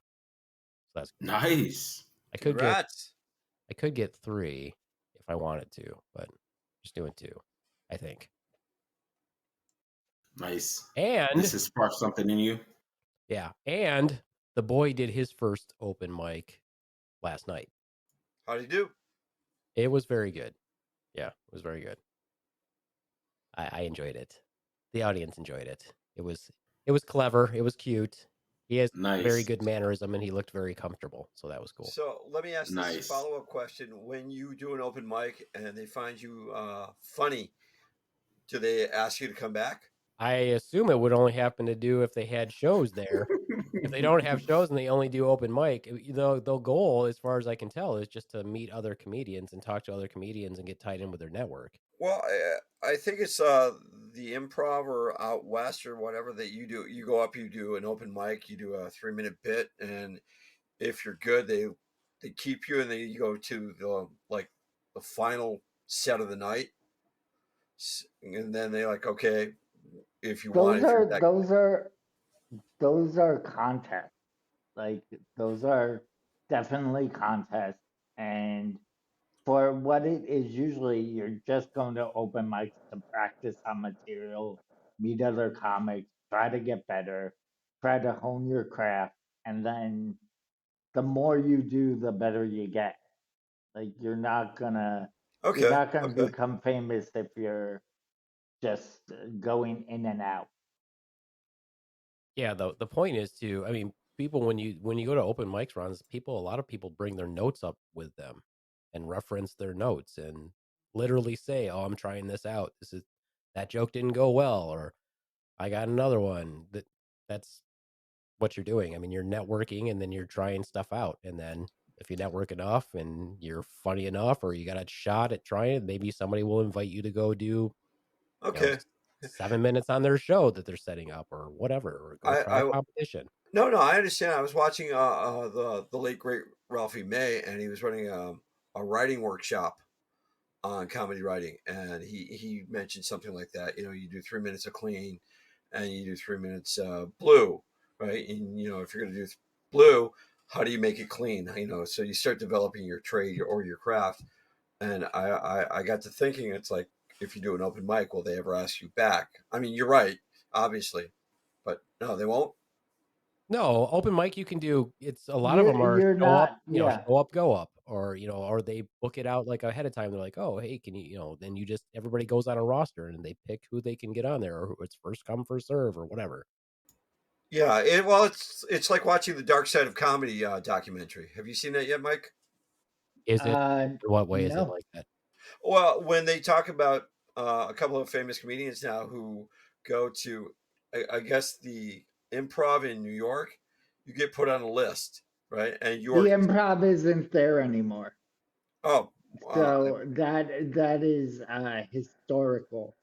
that's good. Nice. Congrats. I could get 3 if I wanted to, but just doing 2, I think. Nice. And this has sparked something in you. Yeah. And the boy did his first open mic last night. How'd he do? It was very good. Yeah, it was very good. I enjoyed it. The audience enjoyed it. It was clever. It was cute. He has very Nice. good mannerism and he looked very comfortable. So that was cool. So let me ask this Nice. follow-up question. When you do an open mic and they find you funny, do they ask you to come back? I assume it would only happen to do if they had shows there. If they don't have shows and they only do open mic, the goal, as far as I can tell, is just to meet other comedians and talk to other comedians and get tied in with their network. Well, I think it's the improv or out west or whatever that you do. You go up, you do an open mic, you do a 3-minute bit, and if you're good, they keep you, and then you go to the final set of the night, and then they're like, okay, if you want, those are contests. Like those are definitely contests, and for what it is, usually you're just going to open mics to practice on material, meet other comics, try to get better, try to hone your craft, and then the more you do, the better you get. Like you're not gonna become famous if you're just going in and out. Yeah, the point is to, I mean, people when you go to open mics runs, a lot of people bring their notes up with them and reference their notes and literally say, "Oh, I'm trying this out. That joke didn't go well," or "I got another one." That's what you're doing. I mean, you're networking and then you're trying stuff out, and then if you network enough and you're funny enough, or you got a shot at trying it, maybe somebody will invite you to go do 7 minutes on their show that they're setting up or whatever, or go try a competition. No, I understand. I was watching the late great Ralphie May, and he was running a writing workshop on comedy writing, and he mentioned something like that. You know, you do 3 minutes of clean, and you do 3 minutes blue, right? And you know, if you're going to do blue, how do you make it clean? You know, so you start developing your trade or your craft. And I got to thinking, it's like, if you do an open mic, will they ever ask you back? I mean, you're right, obviously. but no, they won't. No, open mic you can do. It's a lot of them are You're show up, not, yeah. show up, go up, or or they book it out like ahead of time. They're like, oh, hey, can you, then you just everybody goes on a roster and they pick who they can get on there, or who it's first come first serve or whatever. Yeah, it's like watching the Dark Side of Comedy documentary. Have you seen that yet, Mike? Is it? In what way is it No. like that? Well, when they talk about a couple of famous comedians now who go to, I guess, the Improv in New York, you get put on a list, right? And The you're Improv isn't there anymore. oh, So that is historical.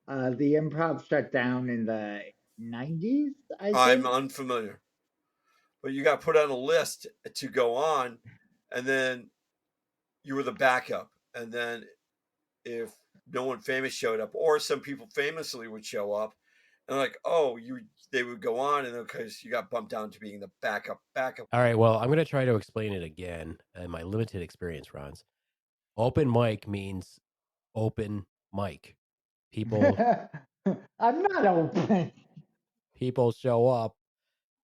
The Improv shut down in the 90s, I I'm think. unfamiliar, but you got put on a list to go on, and then you were the backup, and then if no one famous showed up, or some people famously would show up, and like, oh, they would go on, and because you got bumped down to being the backup. All right, well, I'm going to try to explain it again in my limited experience, Ronz. Open mic means open mic. People I'm not open. people show up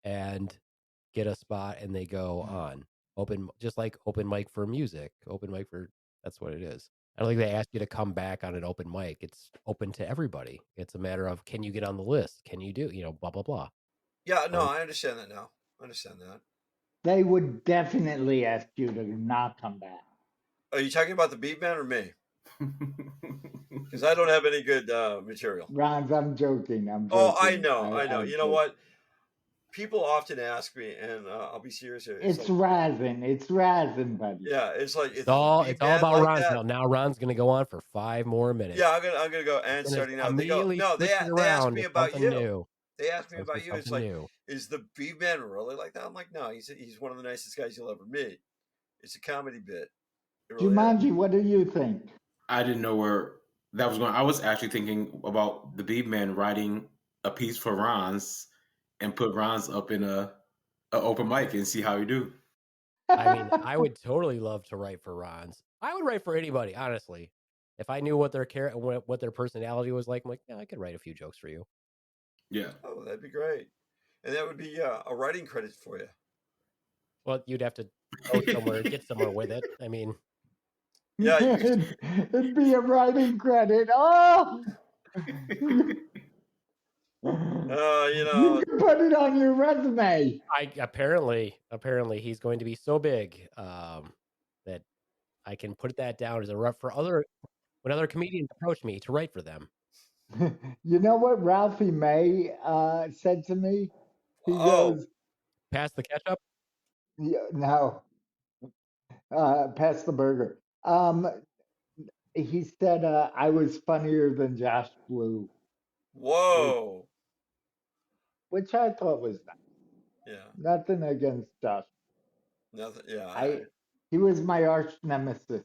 and get a spot and they go on. Open, just like open mic for music, open mic for, that's what it is. I don't think they ask you to come back on an open mic. It's open to everybody. It's a matter of, can you get on the list? Can you do, blah, blah, blah. Yeah, no, I understand that now. I understand that. They would definitely ask you to not come back. Are you talking about the Beatman or me? Because I don't have any good material. Ronz, I'm joking. Oh, I know. You know what? People often ask me, and I'll be serious here. It's razzing. It's razzing, buddy. Yeah, it's like It's all about like Ron's that. now. Now Ron's going to go on for 5 more minutes. Yeah, I'm gonna go and starting now. They go, no, they ask me about you. New. They asked me about you. It's like, new. Is the Beaveman really like that? I'm like, no, he's one of the nicest guys you'll ever meet. It's a comedy bit. Really Jumanji, what do you think? I didn't know where that was going. I was actually thinking about the Beaveman writing a piece for Ronz and put Ronz up in a open mic and see how he do. I mean, I would totally love to write for Ronz. I would write for anybody, honestly. If I knew what their what their personality was like, I'm like, yeah, I could write a few jokes for you. Yeah. Oh, that'd be great. And that would be a writing credit for you. Well, you'd have to go somewhere, get somewhere with it. I mean, yeah, it'd be a writing credit. Oh, you can put it on your resume. Apparently he's going to be so big that I can put that down as a rep for when other comedians approach me to write for them. You know what Ralphie May said to me? He goes, "Pass the ketchup." No, pass the burger. He said I was funnier than Josh Blue. Whoa. Which I thought was nice. Yeah. Nothing against Josh. Nothing. Yeah. He was my arch nemesis.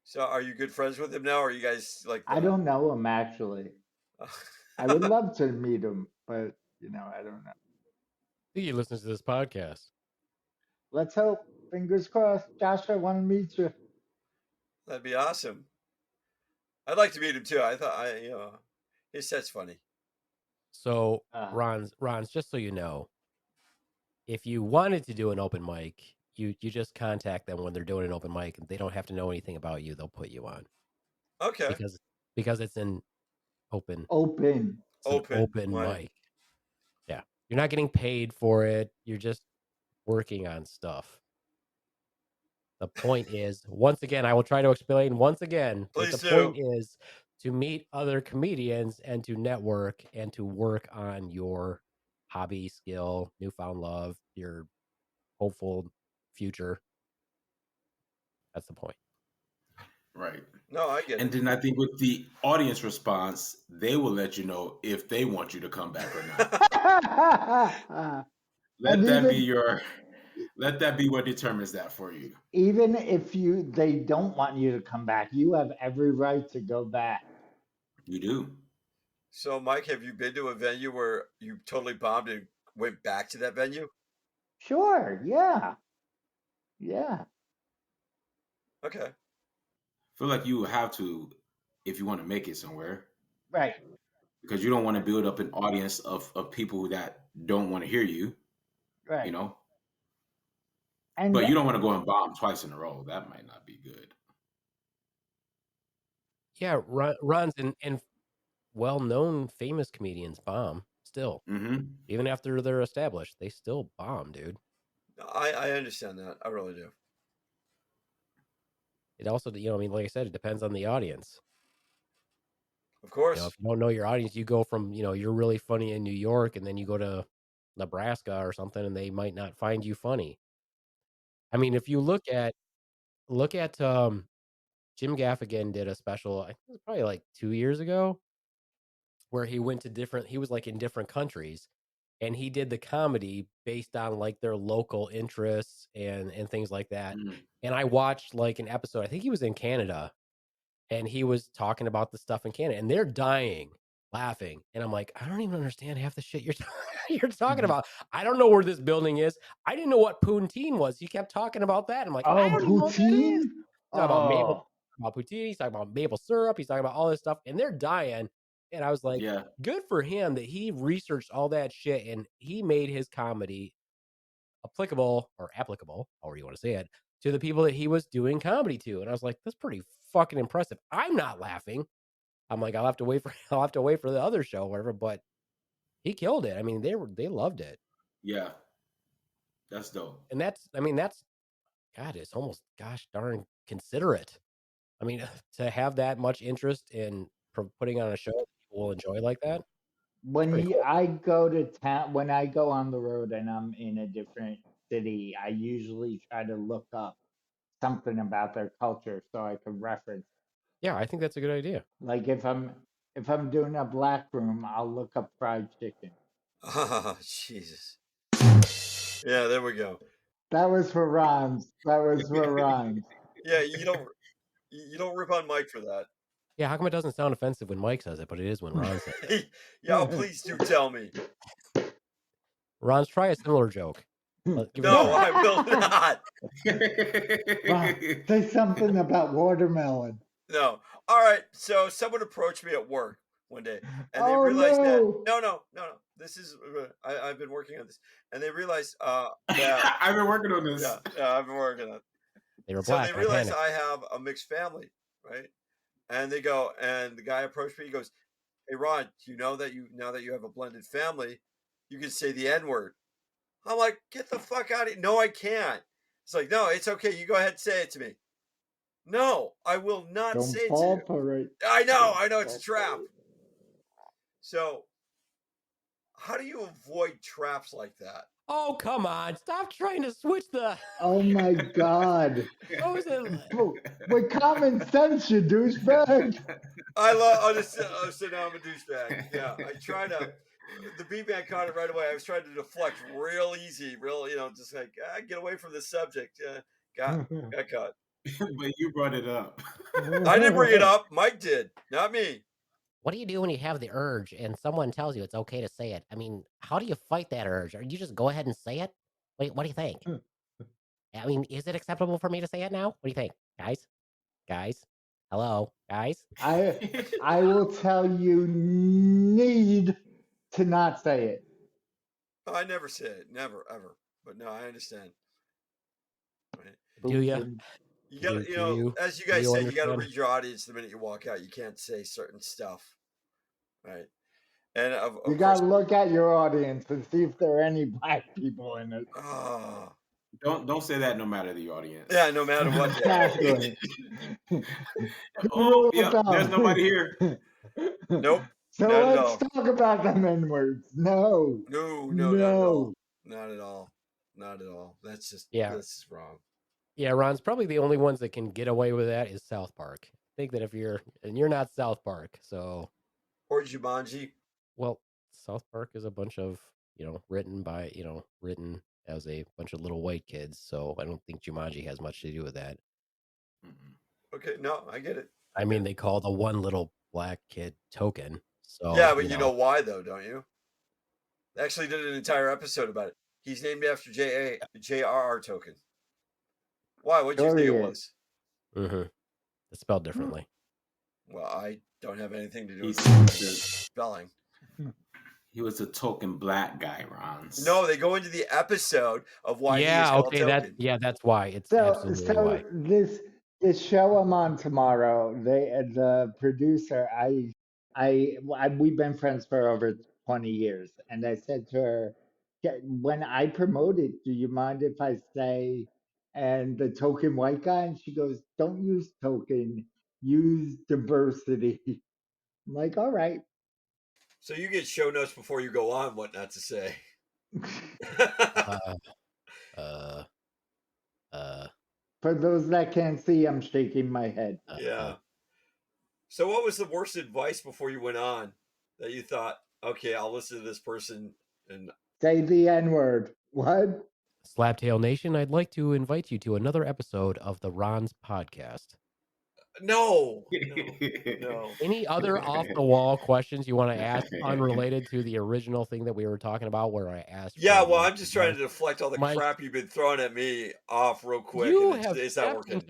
So, are you good friends with him now? Or are you guys like? I don't know him actually. I would love to meet him, but I don't know. I think he listens to this podcast. Let's hope. Fingers crossed. Josh, I want to meet you. That'd be awesome. I'd like to meet him too. I thought his set's funny. So, Ronz, just so you know, if you wanted to do an open mic, you just contact them when they're doing an open mic, and they don't have to know anything about you. They'll put you on. Okay. Because it's an open mic. Yeah, you're not getting paid for it. You're just working on stuff. The point is, once again, I will try to explain once again. Please the point is to meet other comedians and to network and to work on your hobby, skill, newfound love, your hopeful future. That's the point. Right. No, I get it. And then I think with the audience response, they will let you know if they want you to come back or not. Let that be what determines that for you. Even if they don't want you to come back, you have every right to go back. You do. So, Mike, have you been to a venue where you totally bombed and went back to that venue? Sure. Yeah. Yeah. Okay. I feel like you have to if you want to make it somewhere. Right. because you don't want to build up an audience of people that don't want to hear you, Right. you know. And But you don't want to go and bomb twice in a row. That might not be good. Yeah, Ronz and well-known famous comedians bomb still. Mm-hmm. Even after they're established, they still bomb, dude. I understand that. I really do. It also, you know, I mean, like I said, it depends on the audience. Of course. You know, if you don't know your audience, you go from, you know, you're really funny in New York, and then you go to Nebraska or something, and they might not find you funny. I mean, if you look at Jim Gaffigan did a special, I think it was probably like 2 years ago, where he went to he was like in different countries, and he did the comedy based on like their local interests and things like that. Mm-hmm. And I watched like an episode, I think he was in Canada, and he was talking about the stuff in Canada, and they're dying laughing. And I'm like, I don't even understand half the shit you're talking about. I don't know where this building is. I didn't know what poutine was. You kept talking about that. I'm like, I don't even know what that poutine? is. He's talking about poutine. He's talking about maple syrup. He's talking about all this stuff, and they're dying. And I was like, Yeah. good for him that he researched all that shit and he made his comedy applicable, however you want to say it, to the people that he was doing comedy to. And I was like, that's pretty fucking impressive. I'm not laughing. I'm like, I'll have to wait for the other show or whatever, but he killed it. I mean, they loved it. Yeah. That's dope. And that's God, it's almost gosh darn considerate. I mean, to have that much interest in putting on a show that people will enjoy like that. When I go to town, when I go on the road and I'm in a different city, I usually try to look up something about their culture so I can reference. Yeah, I think that's a good idea. Like if I'm doing a black room, I'll look up fried chicken. Oh, Jesus. Yeah, there we go. That was for Ronz. Yeah, you don't rip on Mike for that. Yeah, how come it doesn't sound offensive when Mike says it, but it is when Ron says it? Yeah, please do tell me. Ron's, try a similar joke. No, I will not. Ron, say something about watermelon. No. All right. So someone approached me at work one day, and they realized that no. This is I've been working on this, and they realized that I've been working on this. Yeah, I've been working on it. They were So black. they realized I have a mixed family, right? And they go, and the guy approached me. He goes, "Hey, Ron, do you know that now that you have a blended family, you can say the N-word?" I'm like, "Get the fuck out of here!" No, I can't. It's like, no, it's okay. You go ahead and say it to me. No, I will not say it to you. I know, it's a trap. So, how do you avoid traps like that? Oh, come on. Stop trying to switch the... Oh, my God. With common sense, you douchebag. I'll just say now I'm a douchebag. Yeah, I try to... The Beaveman caught it right away. I was trying to deflect real easy, just like, get away from the subject. Got caught. But you brought it up. I didn't bring it up. Mike did, not me. What do you do when you have the urge and someone tells you it's okay to say it? I mean, how do you fight that urge? Or you just go ahead and say it? Wait, what do you think? I mean, is it acceptable for me to say it now? What do you think, guys? Hello, guys? I will tell you need to not say it. I never say it. Never, ever. But no, I understand. Right. Do you? You got as you guys say, you got to read your audience the minute you walk out. You can't say certain stuff, right? And you got to look at your audience and see if there are any black people in it. Don't say that no matter the audience. Yeah, no matter what. Exactly. There's nobody here. Nope. So let's talk about them N-words. No. No. Not at all. Not at all. That's just that's wrong. Yeah, Ron's probably the only ones that can get away with that is South Park. I think that you're not South Park, so. Or Jumanji. Well, South Park is a bunch of, written as a bunch of little white kids, so I don't think Jumanji has much to do with that. Okay, no, I get it. I mean, they call the one little black kid Token. So yeah, but you know why though, don't you? They actually did an entire episode about it. He's named after J.R.R. Token. Why? What do you think it was? Mm-hmm. It's spelled differently. Well, I don't have anything to do with it. spelling. He was a token black guy, Ronz. No, they go into the episode of why he is Yeah, called okay, Token. that's why. It's So absolutely why. this show I'm on tomorrow, the producer, we've been friends for over 20 years, and I said to her, when I promote it, do you mind if I say and the token white guy? And she goes, don't use token, use diversity. I'm like, all right. So you get show notes before you go on what not to say. For those that can't see, I'm shaking my head. Yeah. So what was the worst advice before you went on that you thought, okay, I'll listen to this person and Say the N-word. What? Slaptail Nation, I'd like to invite you to another episode of the Ronz podcast. No. Any other off the wall questions you want to ask unrelated to the original thing that we were talking about where I asked? Yeah, well, I'm just trying to deflect all the crap you've been throwing at me off real quick. It's not working.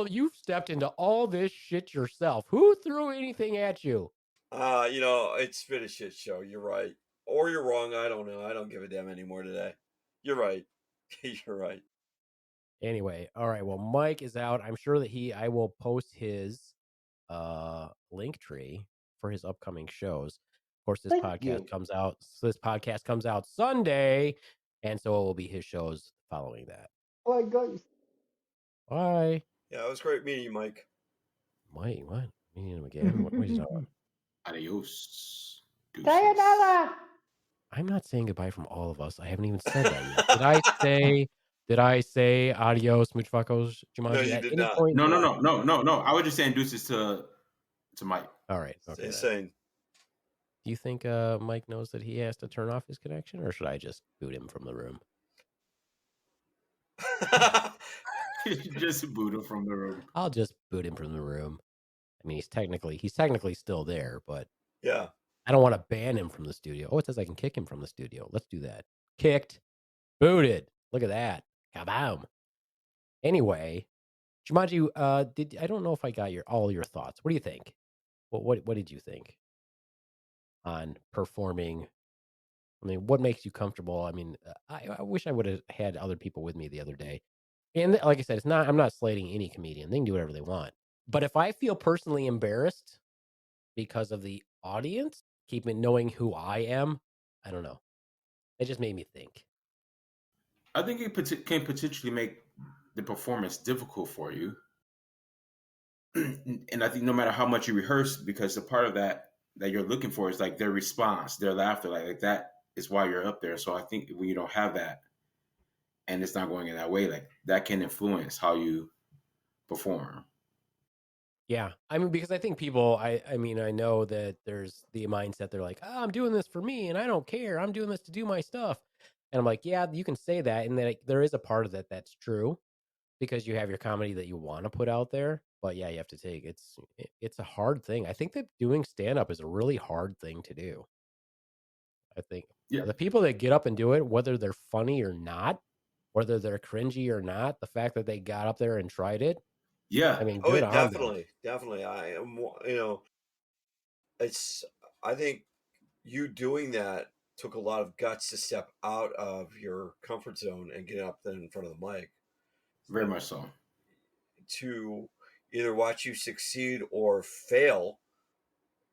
You've stepped into all this shit yourself. Who threw anything at you? It's been a shit show. You're right. Or you're wrong. I don't know. I don't give a damn anymore today. You're right. You're right. Anyway, all right. Well, Mike is out. I'm sure that I will post his link tree for his upcoming shows. Of course, this podcast comes out Sunday, and so it will be his shows following that. Oh, guys. Bye. Yeah, it was great meeting you, Mike. Mike, what? Meeting him again? What are you talking about? Adios. Sayonara. I'm not saying goodbye from all of us. I haven't even said that yet. Did I say adios, muchachos, Jumanji? No, you did not. No. I was just saying deuces to Mike. All right. Okay. Insane. Do you think Mike knows that he has to turn off his connection, or should I just boot him from the room? Just boot him from the room. I'll just boot him from the room. I mean, he's technically still there, but yeah, I don't want to ban him from the studio. Oh, it says I can kick him from the studio. Let's do that. Kicked, booted. Look at that. Kaboom. Anyway, Jumanji, I don't know if I got all your thoughts. What do you think? What did you think on performing? I mean, what makes you comfortable? I mean, I wish I would have had other people with me the other day. And like I said, I'm not slating any comedian. They can do whatever they want. But if I feel personally embarrassed because of the audience, knowing who I am, I don't know. It just made me think. I think it can potentially make the performance difficult for you. And I think no matter how much you rehearse, because the part of that you're looking for is like their response, their laughter, like that is why you're up there. So I think when you don't have that and it's not going in that way, like that can influence how you perform. Yeah. I mean, because I think people, I know that there's the mindset, they're like, oh, I'm doing this for me and I don't care. I'm doing this to do my stuff. And I'm like, yeah, you can say that. And then there is a part of that that's true because you have your comedy that you want to put out there. But yeah, you have to take it's a hard thing. I think that doing stand-up is a really hard thing to do. I think the people that get up and do it, whether they're funny or not, whether they're cringy or not, the fact that they got up there and tried it. Yeah. I mean, good on them. Definitely. I am, I think you doing that took a lot of guts to step out of your comfort zone and get up there in front of the mic. Very much so. To either watch you succeed or fail,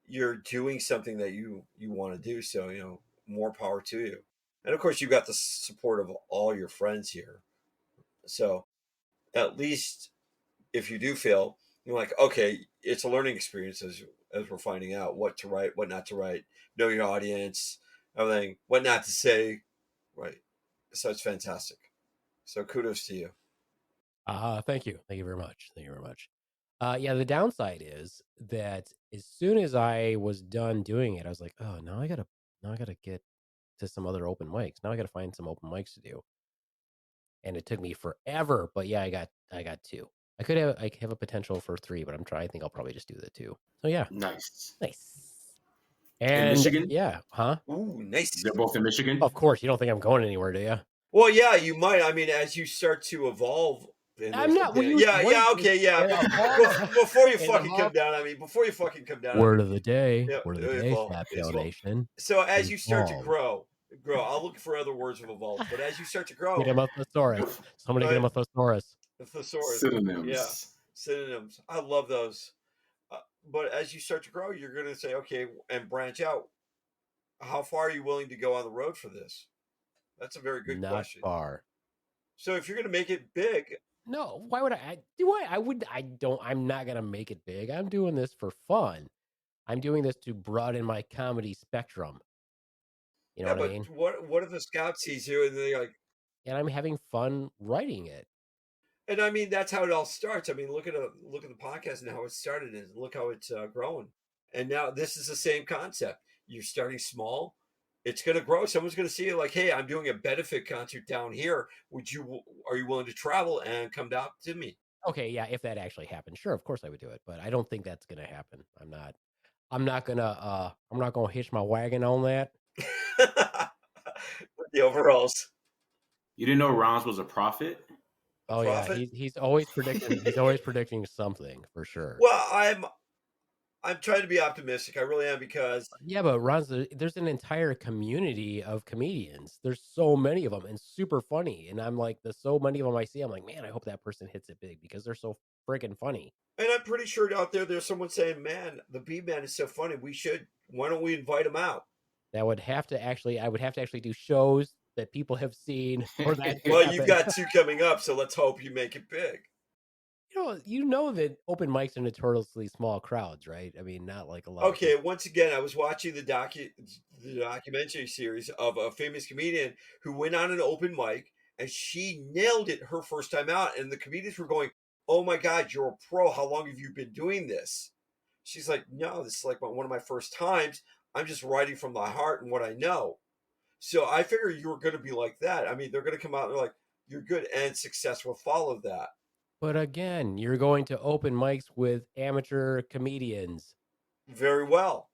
you're doing something that you want to do. So, more power to you. And of course, you've got the support of all your friends here. So at least if you do fail, you're like, okay, it's a learning experience as we're finding out what to write, what not to write, know your audience, everything, what not to say. Right. So it's fantastic. So kudos to you. Thank you. Thank you very much. Thank you very much. Yeah, the downside is that as soon as I was done doing it, I was like, oh, now I gotta get to some other open mics. Now I gotta find some open mics to do. And it took me forever, but yeah, I got 2. I have a potential for 3, but I think I'll probably just do the 2. So yeah. Nice. And in Michigan? Yeah, huh? Ooh, nice. They're both in Michigan? Of course, you don't think I'm going anywhere, do you? Well, yeah, you might. I mean, as you start to evolve And I'm there's a not. We Dan. use Yeah, yeah, words okay, yeah. and evolve. Before you and fucking come evolve. down, before you fucking come down, Word of the day. yeah, Word of the day. evolve, it's Slaptail evolve. Nation. So as you start to Evolve. grow, I'll look for other words of evolve. But as you start to grow, Get him a thesaurus. Somebody get him a thesaurus. the thesaurus, Synonyms. yeah, synonyms. I love those. But as you start to grow, you're going to say, okay, and branch out. How far are you willing to go on the road for this? That's a very good Not question. far. So if you're going to make it big, no, why would I do I? I would. I don't. I'm not gonna make it big. I'm doing this for fun. I'm doing this to broaden my comedy spectrum. You know yeah, what I but mean? what if the scout sees you and they're like, And I'm having fun writing it. and I mean that's how it all starts. I mean, look at the podcast and how it started, and look how it's growing. And now this is the same concept. You're starting small. It's going to grow. Someone's going to see it like, hey, I'm doing a benefit concert down here. Are you willing to travel and come down to me? Okay, yeah, if that actually happened, sure, of course I would do it. But I don't think that's gonna happen. I'm not gonna hitch my wagon on that. The overalls. You didn't know Ronz was a prophet? Oh Prophet? yeah, he's always predicting. He's always predicting something for sure. Well, I'm trying to be optimistic. I really am because Yeah, but Ronz, there's an entire community of comedians. There's so many of them and super funny. And I'm like, there's so many of them I see. I'm like, man, I hope that person hits it big because they're so freaking funny. and I'm pretty sure out there's someone saying, man, the Beaveman is so funny. Why don't we invite him out? I would have to actually do shows that people have seen or that. Well, you've got 2 coming up, so let's hope you make it big. You know that open mics are notoriously small crowds, right? I mean, not like a lot. Okay, once again, I was watching the documentary series of a famous comedian who went on an open mic and she nailed it her first time out, and the comedians were going, "Oh my God, you're a pro! How long have you been doing this?" She's like, "No, this is like one of my first times. I'm just writing from my heart and what I know." So I figure you were going to be like that. I mean, they're going to come out and they're like, "You're good," and success will follow that. But again, you're going to open mics with amateur comedians. Very well.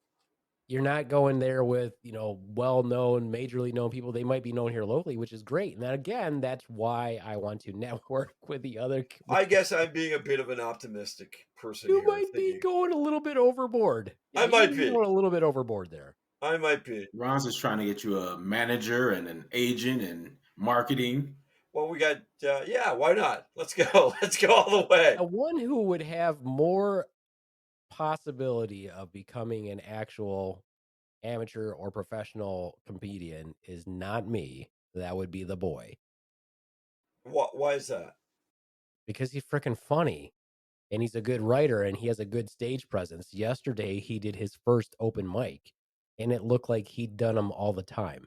You're not going there with, well-known, majorly known people. They might be known here locally, which is great. And then again, that's why I want to network with the other comedians. I guess I'm being a bit of an optimistic person. You here, might be going a little bit overboard. I might be going a little bit overboard there. I might be. Ronz is trying to get you a manager and an agent and marketing. Well, we got, yeah, why not? Let's go. Let's go all the way. The one who would have more possibility of becoming an actual amateur or professional comedian is not me. That would be the boy. Why is that? Because he's freaking funny and he's a good writer and he has a good stage presence. Yesterday, he did his first open mic and it looked like he'd done them all the time.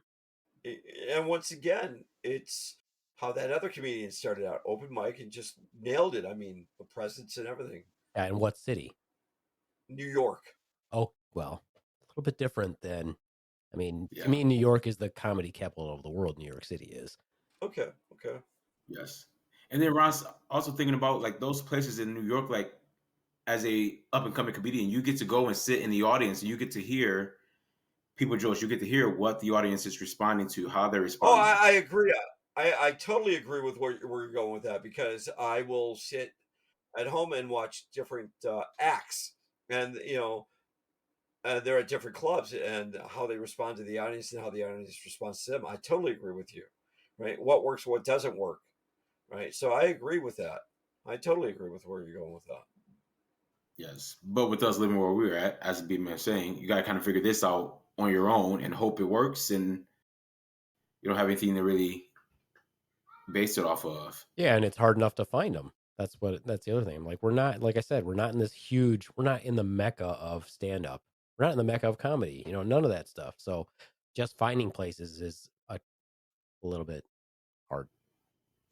And once again, it's how that other comedian started out, open mic, and just nailed it. I mean, the presence and everything. And what city? New York. Oh, well, a little bit different than, Yeah. to me, New York is the comedy capital of the world. New York City is. Okay. Yes. And then Ron's also thinking about like those places in New York, like as a up and coming comedian, you get to go and sit in the audience and you get to hear people jokes. You get to hear what the audience is responding to, how they're responding. Oh, I agree. I totally agree with where you're going with that, because I will sit at home and watch different acts, and they're at different clubs, and how they respond to the audience and how the audience responds to them. I totally agree with you, right? What works, what doesn't work, right? So I agree with that. I totally agree with where you're going with that. Yes, but with us living where we're at, as the Beaveman saying, you got to kind of figure this out on your own and hope it works, and you don't have anything to really base it off of. Yeah, and it's hard enough to find them. That's the other thing. Like, we're not, like I said, we're not in we're not in the mecca of stand-up. We're not in the mecca of comedy, none of that stuff. So just finding places is a little bit hard.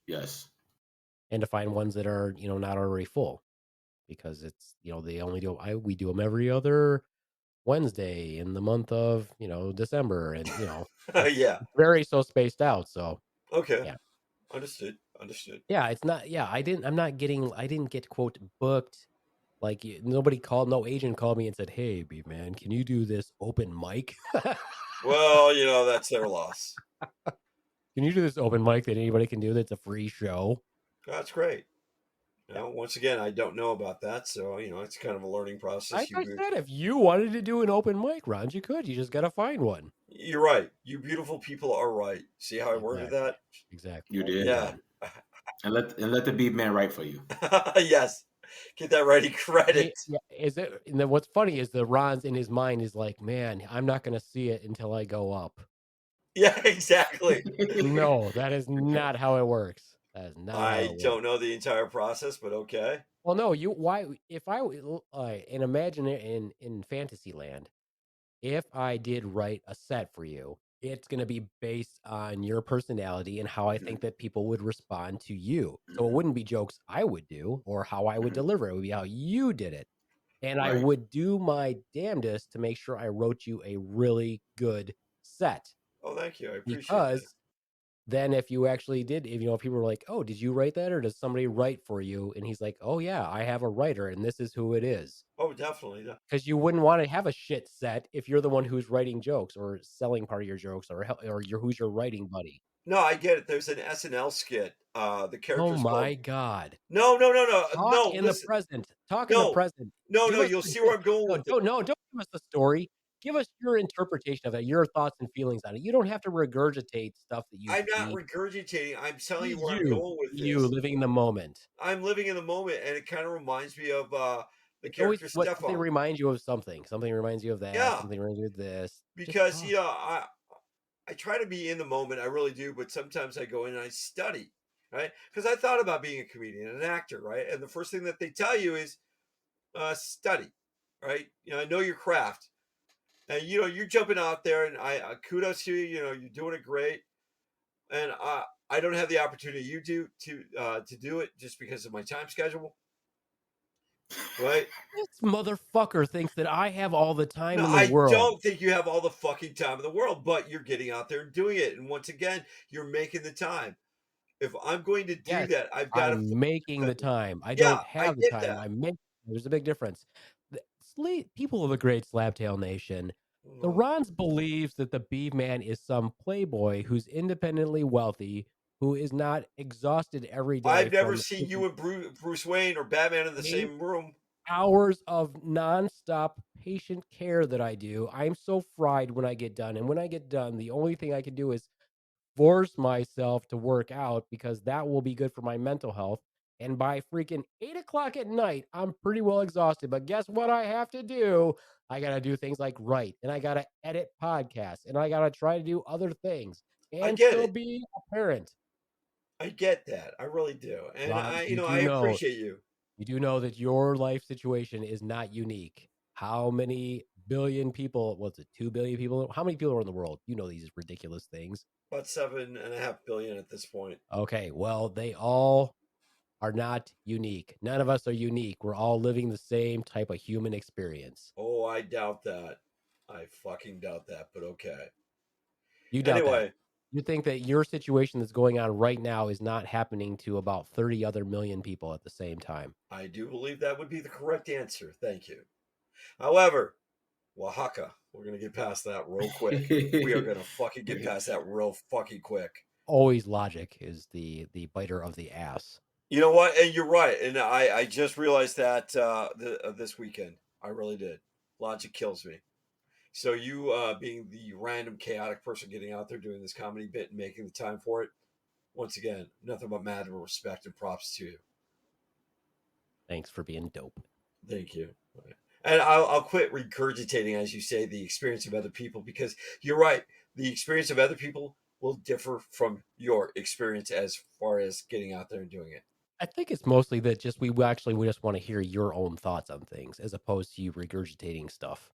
Yes. And to find ones that are, not already full, because it's, they only we do them every other Wednesday in the month of, December, and, Yeah. very so spaced out. So, Okay. yeah. Understood. Yeah, it's not. Yeah, I didn't get quote booked. Like, no agent called me and said, "Hey, man, can you do this open mic?" Well, that's their loss. Can you do this open mic that anybody can do? That's a free show. That's great. Well, once again, I don't know about that, so it's kind of a learning process. Like I said, if you wanted to do an open mic, Ronz, you could. You just got to find one. You're right. You beautiful people are right. See how I worded that? Exactly. You did. Yeah. And let the Beaveman write for you. Yes. Get that writing credit. Yeah, is it? And then what's funny is the Ronz in his mind is like, man, I'm not going to see it until I go up. Yeah, exactly. No, that is not how it works. That is not. I don't know the entire process, but okay. Well, no, why? If I and imagine it in Fantasyland, if I did write a set for you, it's going to be based on your personality and how I think that people would respond to you. So it wouldn't be jokes I would do or how I would deliver it. It would be how you did it. And I Right. would do my damnedest to make sure I wrote you a really good set. Oh, thank you. I appreciate Because that. then if you actually did, if people were like, oh, did you write that or does somebody write for you? And he's like, oh yeah, I have a writer and this is who it is. Oh, definitely. Because you wouldn't want to have a shit set if you're the one who's writing jokes or selling part of your jokes or who's your writing buddy. No, I get it. There's an SNL skit. The Oh character's my called... God. No. Talk in Listen. the present. Talk No. in the present. No, Give us you'll the see where shit. I'm going with it. No, don't give us the story. Give us your interpretation of it, your thoughts and feelings on it. You don't have to regurgitate stuff that you I'm not see. regurgitating. I'm telling Be you where I'm going with this. You living in the moment. I'm living in the moment, and it kind of reminds me of the Always character something Stefan. reminds you of something. Something reminds you of that. Yeah. Something reminds you of this. Because I try to be in the moment. I really do, but sometimes I go in and I study, right? Because I thought about being a comedian, an actor, right? And the first thing that they tell you is study, right? Know your craft. And you're jumping out there, and I kudos to you. You're doing it great. And I don't have the opportunity you do to do it just because of my time schedule. Right? This motherfucker thinks that I have all the time in the I world. don't think you have all the fucking time in the world, but you're getting out there and doing it. And once again, you're making the time. If I'm going to do that, I've got to... I'm making the time. I Yeah, don't I have the get time. that. There's a big difference. People of the great Slabtail Nation, the Mhm. Ronz believes that the Beaveman is some playboy who's independently wealthy, who is not exhausted every day. I've never from seen you and Bruce Wayne or Batman in the 8 same room. hours of nonstop patient care that I do. I'm so fried when I get done. And when I get done, the only thing I can do is force myself to work out because that will be good for my mental health. And by freaking 8 o'clock at night, I'm pretty well exhausted. But guess what I have to do? I got to do things like write, and I got to edit podcasts, and I got to try to do other things and get still it. be a parent. I get that. I really do. And Ron, I appreciate you. You do know that your life situation is not unique. How many billion people, what's it, 2 billion people? How many people are in the world? You know these ridiculous things. About 7.5 billion at this point. Okay, well, they all are not unique. None of us are unique. We're all living the same type of human experience. Oh, I doubt that. I fucking doubt that, but okay. You doubt Anyway. that. You think that your situation that's going on right now is not happening to about 30 other million people at the same time. I do believe that would be the correct answer. Thank you. However, Oaxaca, we're going to get past that real quick. We are going to fucking get past that real fucking quick. Always logic is the biter of the ass. You know what? And you're right. And I just realized that this weekend. I really did. Logic kills me. So you being the random chaotic person getting out there doing this comedy bit and making the time for it, once again, nothing but mad respect and props to you. Thanks for being dope. Thank you. And I'll quit regurgitating, as you say, the experience of other people, because you're right. The experience of other people will differ from your experience as far as getting out there and doing it. I think it's mostly that we just want to hear your own thoughts on things as opposed to you regurgitating stuff.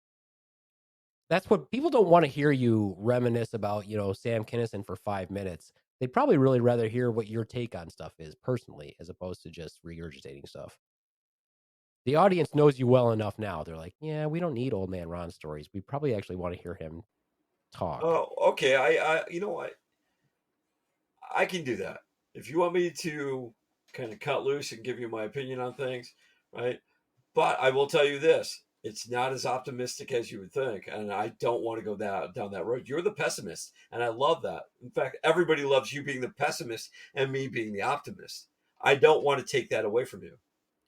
That's what people don't want to hear you reminisce about, Sam Kinison for 5 minutes. They'd probably really rather hear what your take on stuff is personally, as opposed to just regurgitating stuff. The audience knows you well enough now. They're like, yeah, we don't need old man Ron stories. We probably actually want to hear him talk. Oh, okay. I you know what? I can do that. If you want me to kind of cut loose and give you my opinion on things, right? But I will tell you this. It's not as optimistic as you would think. And I don't want to go down that road. You're the pessimist. And I love that. In fact, everybody loves you being the pessimist and me being the optimist. I don't want to take that away from you.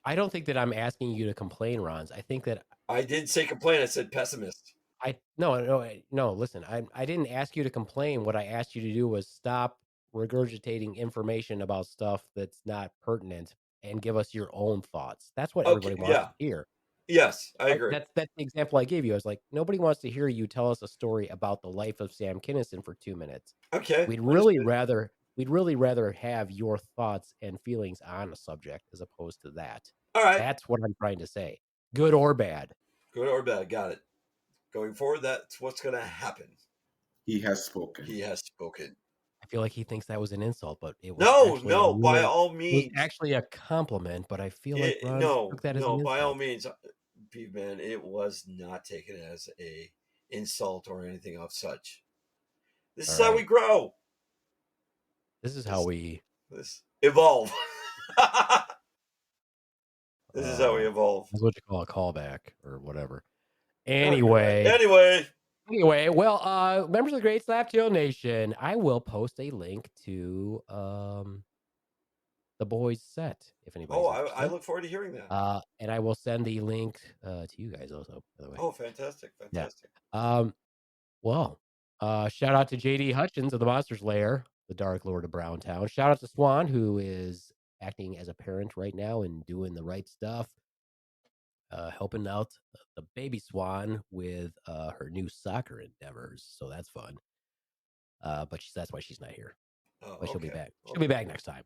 I don't think that I'm asking you to complain, Ronz. I think that I didn't say complain. I said pessimist. no. Listen, I didn't ask you to complain. What I asked you to do was stop regurgitating information about stuff that's not pertinent and give us your own thoughts. That's what Okay, everybody wants yeah. to hear. Yes, I agree. That's the example I gave you. I was like, nobody wants to hear you tell us a story about the life of Sam Kinison for 2 minutes. Okay. We'd really rather have your thoughts and feelings on a subject as opposed to that. All right. That's what I'm trying to say. Good or bad. Good or bad. Got it. Going forward, that's what's going to happen. He has spoken. He has spoken. I feel like he thinks that was an insult, but it was No, by all means. It was actually a compliment, but I feel like Ron took that as an insult. By all means, Beaveman, it was not taken as a insult or anything of such. This is how we grow. This is how we evolve. This is how we evolve. That's what you call a callback or whatever. Anyway, well, members of the Great Slap Tail Nation, I will post a link to the boys' set if anybody's interested. I look forward to hearing that. And I will send the link to you guys also, by the way. Oh, fantastic. Yeah. Shout out to JD Hutchins of the Monsters Lair, the Dark Lord of Browntown. Shout out to Swan, who is acting as a parent right now and doing the right stuff. Helping out the baby Swan with her new soccer endeavors. So that's fun. But that's why she's not here. But she'll be back. She'll be back next time.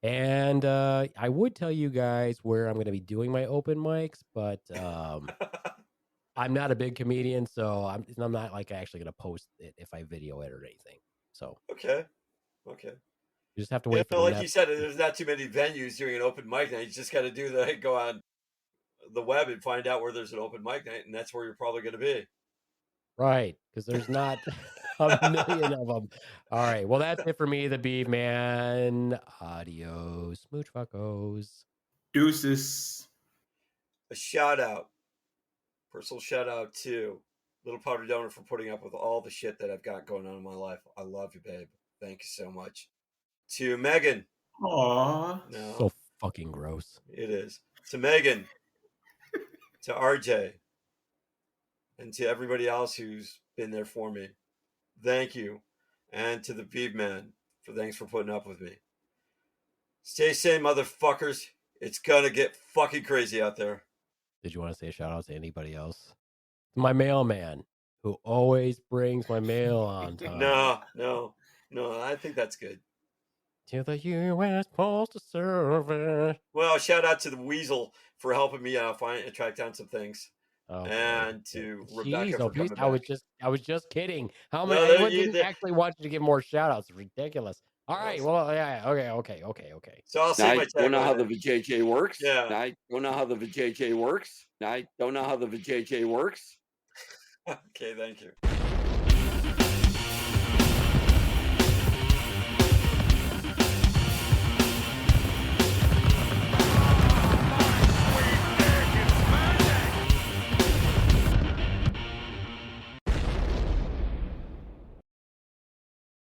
And I would tell you guys where I'm going to be doing my open mics, but I'm not a big comedian, so I'm not like actually going to post it if I video it or anything. So okay. You just have to wait for like you said, there's not too many venues doing an open mic night. You just got to go on the web and find out where there's an open mic night, and that's where you're probably going to be. Right, because there's not a million of them. All right, well, that's it for me, the Beaveman. Adios, smooch fuckos. Deuces. A personal shout out to Little Powder Donor for putting up with all the shit that I've got going on in my life. I love you, babe. Thank you so much. To Megan. Aww. No. So fucking gross. It is. To Megan. To RJ. And to everybody else who's been there for me. Thank you. And to the Beaveman, thanks for putting up with me. Stay sane, motherfuckers. It's gonna get fucking crazy out there. Did you want to say a shout out to anybody else? My mailman, who always brings my mail on time. No. I think that's good. To the U.S. Postal Service. Well, shout out to the Weasel for helping me track down some things. Oh, and to Rebecca for coming back. I was just kidding. How many? I didn't actually want you to give more shout outs. It's ridiculous. All right. Well, yeah. Okay. So I'll say my don't know how the VJJ works. Yeah. I don't know how the VJJ works. I don't know how the VJJ works. Okay. Thank you.